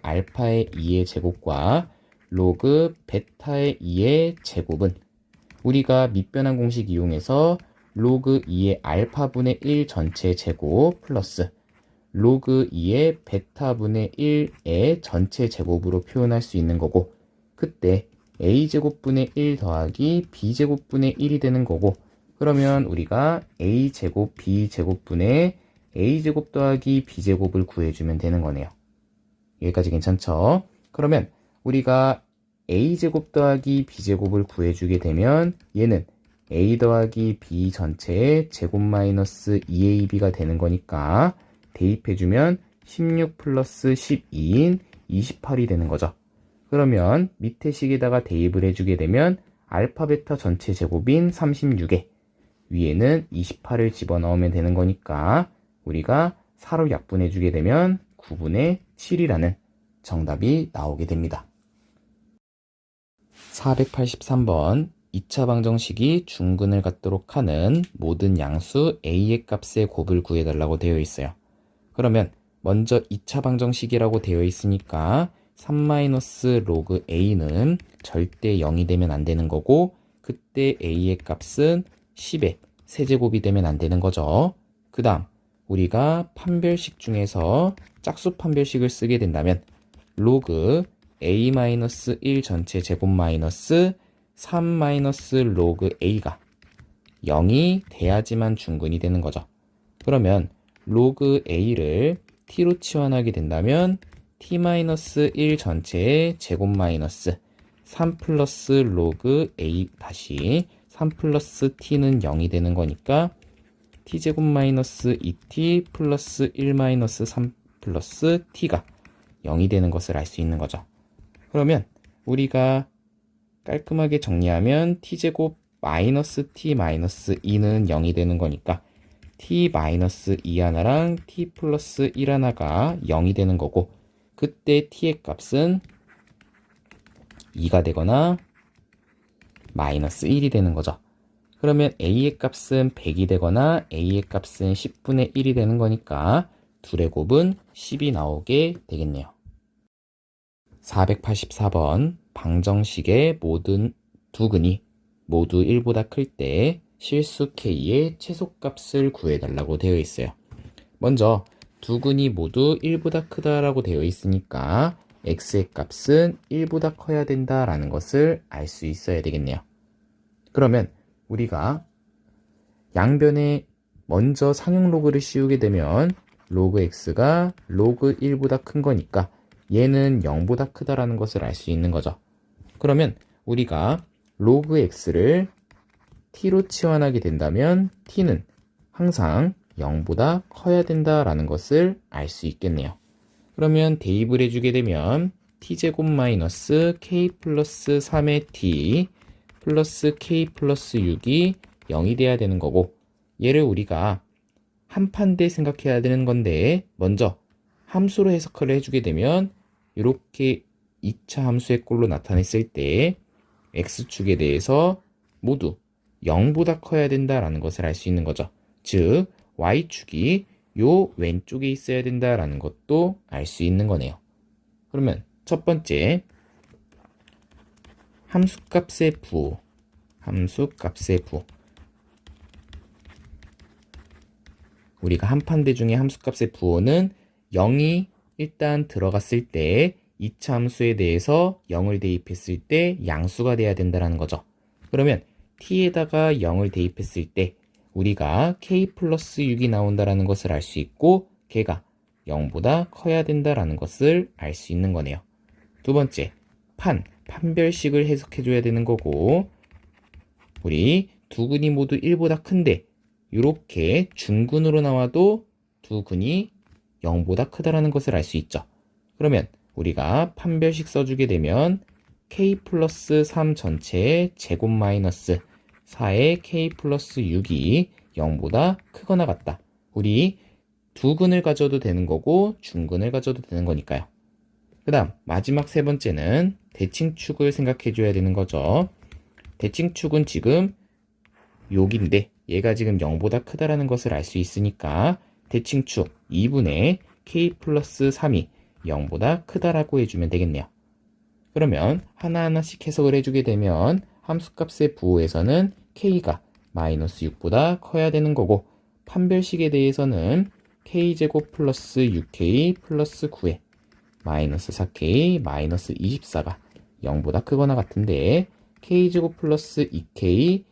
알파의 2의 제곱과 로그 베타의 2의 제곱은 우리가 밑변환 공식 이용해서 로그 2의 알파분의 1 전체 제곱 플러스 로그 2의 베타분의 1의 전체 제곱으로 표현할 수 있는 거고, 그때 a제곱분의 1 더하기 b제곱분의 1이 되는 거고, 그러면 우리가 a제곱 b제곱분의 a제곱 더하기 b제곱을 구해주면 되는 거네요. 여기까지 괜찮죠? 그러면 우리가 a제곱 더하기 b제곱을 구해주게 되면 얘는 a 더하기 b 전체의 제곱 마이너스 2ab가 되는 거니까 대입해주면 16 플러스 12인 28이 되는 거죠. 그러면 밑에 식에다가 대입을 해주게 되면 알파 베타 전체 제곱인 36에 위에는 28을 집어넣으면 되는 거니까 우리가 4로 약분해주게 되면 9분의 7이라는 정답이 나오게 됩니다. 483번 2차 방정식이 중근을 갖도록 하는 모든 양수 a의 값의 곱을 구해달라고 되어 있어요. 그러면 먼저 2차 방정식이라고 되어 있으니까 3-로그 a는 절대 0이 되면 안 되는 거고, 그때 a의 값은 10의 세제곱이 되면 안 되는 거죠. 그 다음 우리가 판별식 중에서 짝수 판별식을 쓰게 된다면 로그 a-1 전체 제곱 마이너스 3-로그 a가 0이 돼야지만 중근이 되는 거죠. 그러면 로그 a를 t로 치환하게 된다면 t-1 전체의 제곱 마이너스 3 플러스 로그 a 다시 3 플러스 t는 0이 되는 거니까 t제곱 마이너스 2t 플러스 1 마이너스 3 플러스 t가 0이 되는 것을 알 수 있는 거죠. 그러면 우리가 깔끔하게 정리하면 t제곱 마이너스 t 마이너스 2는 0이 되는 거니까 t 마이너스 2 하나랑 t 플러스 1 하나가 0이 되는 거고, 그때 t의 값은 2가 되거나 마이너스 1이 되는 거죠. 그러면 a의 값은 100이 되거나 a의 값은 10분의 1이 되는 거니까 둘의 곱은 10이 나오게 되겠네요. 484번 방정식의 모든 두 근이 모두 1보다 클 때 실수 k의 최소값을 구해달라고 되어 있어요. 먼저 두 근이 모두 1보다 크다라고 되어 있으니까 x의 값은 1보다 커야 된다라는 것을 알 수 있어야 되겠네요. 그러면 우리가 양변에 먼저 상용 로그를 씌우게 되면 로그 x가 로그 1보다 큰 거니까 얘는 0보다 크다라는 것을 알 수 있는 거죠. 그러면 우리가 로그 x를 t로 치환하게 된다면 t는 항상 0보다 커야 된다라는 것을 알 수 있겠네요. 그러면 대입을 해주게 되면 t제곱 마이너스 k 플러스 3의 t 플러스 k 플러스 6이 0이 돼야 되는 거고, 얘를 우리가 한판대 생각해야 되는 건데 먼저 함수로 해석을 해주게 되면 이렇게 2차 함수의 꼴로 나타냈을 때 x축에 대해서 모두 0보다 커야 된다라는 것을 알 수 있는 거죠. 즉 y축이 요 왼쪽에 있어야 된다라는 것도 알 수 있는 거네요. 그러면 첫 번째 함수값의 부호, 우리가 한판대 중에 함수값의 부호는 0이 일단 들어갔을 때 2차 함수에 대해서 0을 대입했을 때 양수가 돼야 된다는 거죠. 그러면 t에다가 0을 대입했을 때 우리가 k 플러스 6이 나온다는 것을 알 수 있고, 걔가 0보다 커야 된다는 것을 알 수 있는 거네요. 두 번째, 판별식을 해석해줘야 되는 거고, 우리 두 근이 모두 1보다 큰데 이렇게 중근으로 나와도 두 근이 0보다 크다라는 것을 알 수 있죠. 그러면 우리가 판별식 써주게 되면 k 플러스 3 전체의 제곱 마이너스 4의 k 플러스 6이 0보다 크거나 같다. 우리 두 근을 가져도 되는 거고 중근을 가져도 되는 거니까요. 그 다음 마지막 세 번째는 대칭축을 생각해 줘야 되는 거죠. 대칭축은 지금 여기인데 얘가 지금 0보다 크다라는 것을 알 수 있으니까 대칭축 2분의 k 플러스 3이 0보다 크다라고 해주면 되겠네요. 그러면 하나하나씩 해석을 해주게 되면 함수값의 부호에서는 k가 마이너스 6보다 커야 되는 거고, 판별식에 대해서는 k제곱 플러스 6k 플러스 9에 마이너스 4k 마이너스 24가 0보다 크거나 같은데 k제곱 플러스 2k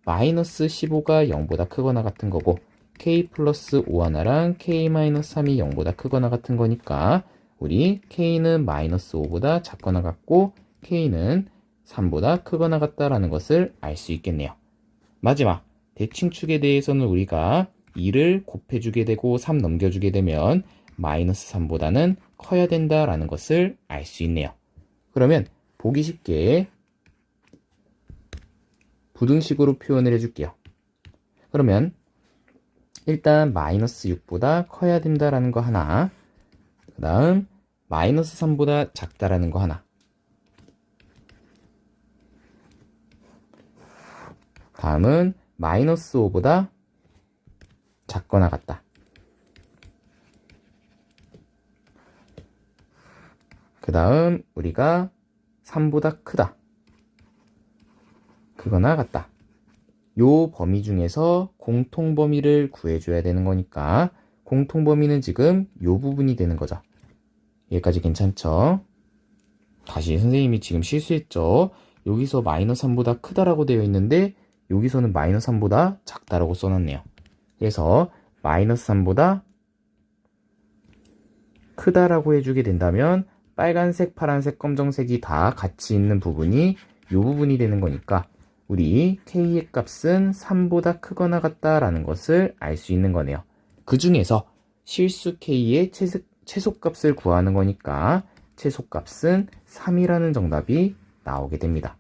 마이너스 15가 0보다 크거나 같은 거고 k 플러스 5하나랑 k 마이너스 3이 0보다 크거나 같은 거니까 우리 k는 마이너스 5보다 작거나 같고 k는 3보다 크거나 같다라는 것을 알 수 있겠네요. 마지막 대칭축에 대해서는 우리가 2를 곱해주게 되고 3 넘겨주게 되면 마이너스 3보다는 커야 된다라는 것을 알 수 있네요. 그러면 보기 쉽게 부등식으로 표현을 해줄게요. 그러면 일단 마이너스 6보다 커야 된다라는 거 하나, 그 다음 마이너스 3보다 작다라는 거 하나, 다음은 마이너스 5보다 작거나 같다. 그 다음 우리가 3보다 크다. 크거나 같다. 요 범위 중에서 공통범위를 구해줘야 되는 거니까 공통범위는 지금 요 부분이 되는 거죠. 여기까지 괜찮죠? 다시 선생님이 지금 실수했죠. 여기서 마이너스 3보다 크다라고 되어 있는데 여기서는 마이너스 3보다 작다라고 써놨네요. 그래서 마이너스 3보다 크다라고 해주게 된다면 빨간색, 파란색, 검정색이 다 같이 있는 부분이 요 부분이 되는 거니까 우리 k의 값은 3보다 크거나 같다라는 것을 알 수 있는 거네요. 그 중에서 실수 k의 최소값을 구하는 거니까 최소값은 3이라는 정답이 나오게 됩니다.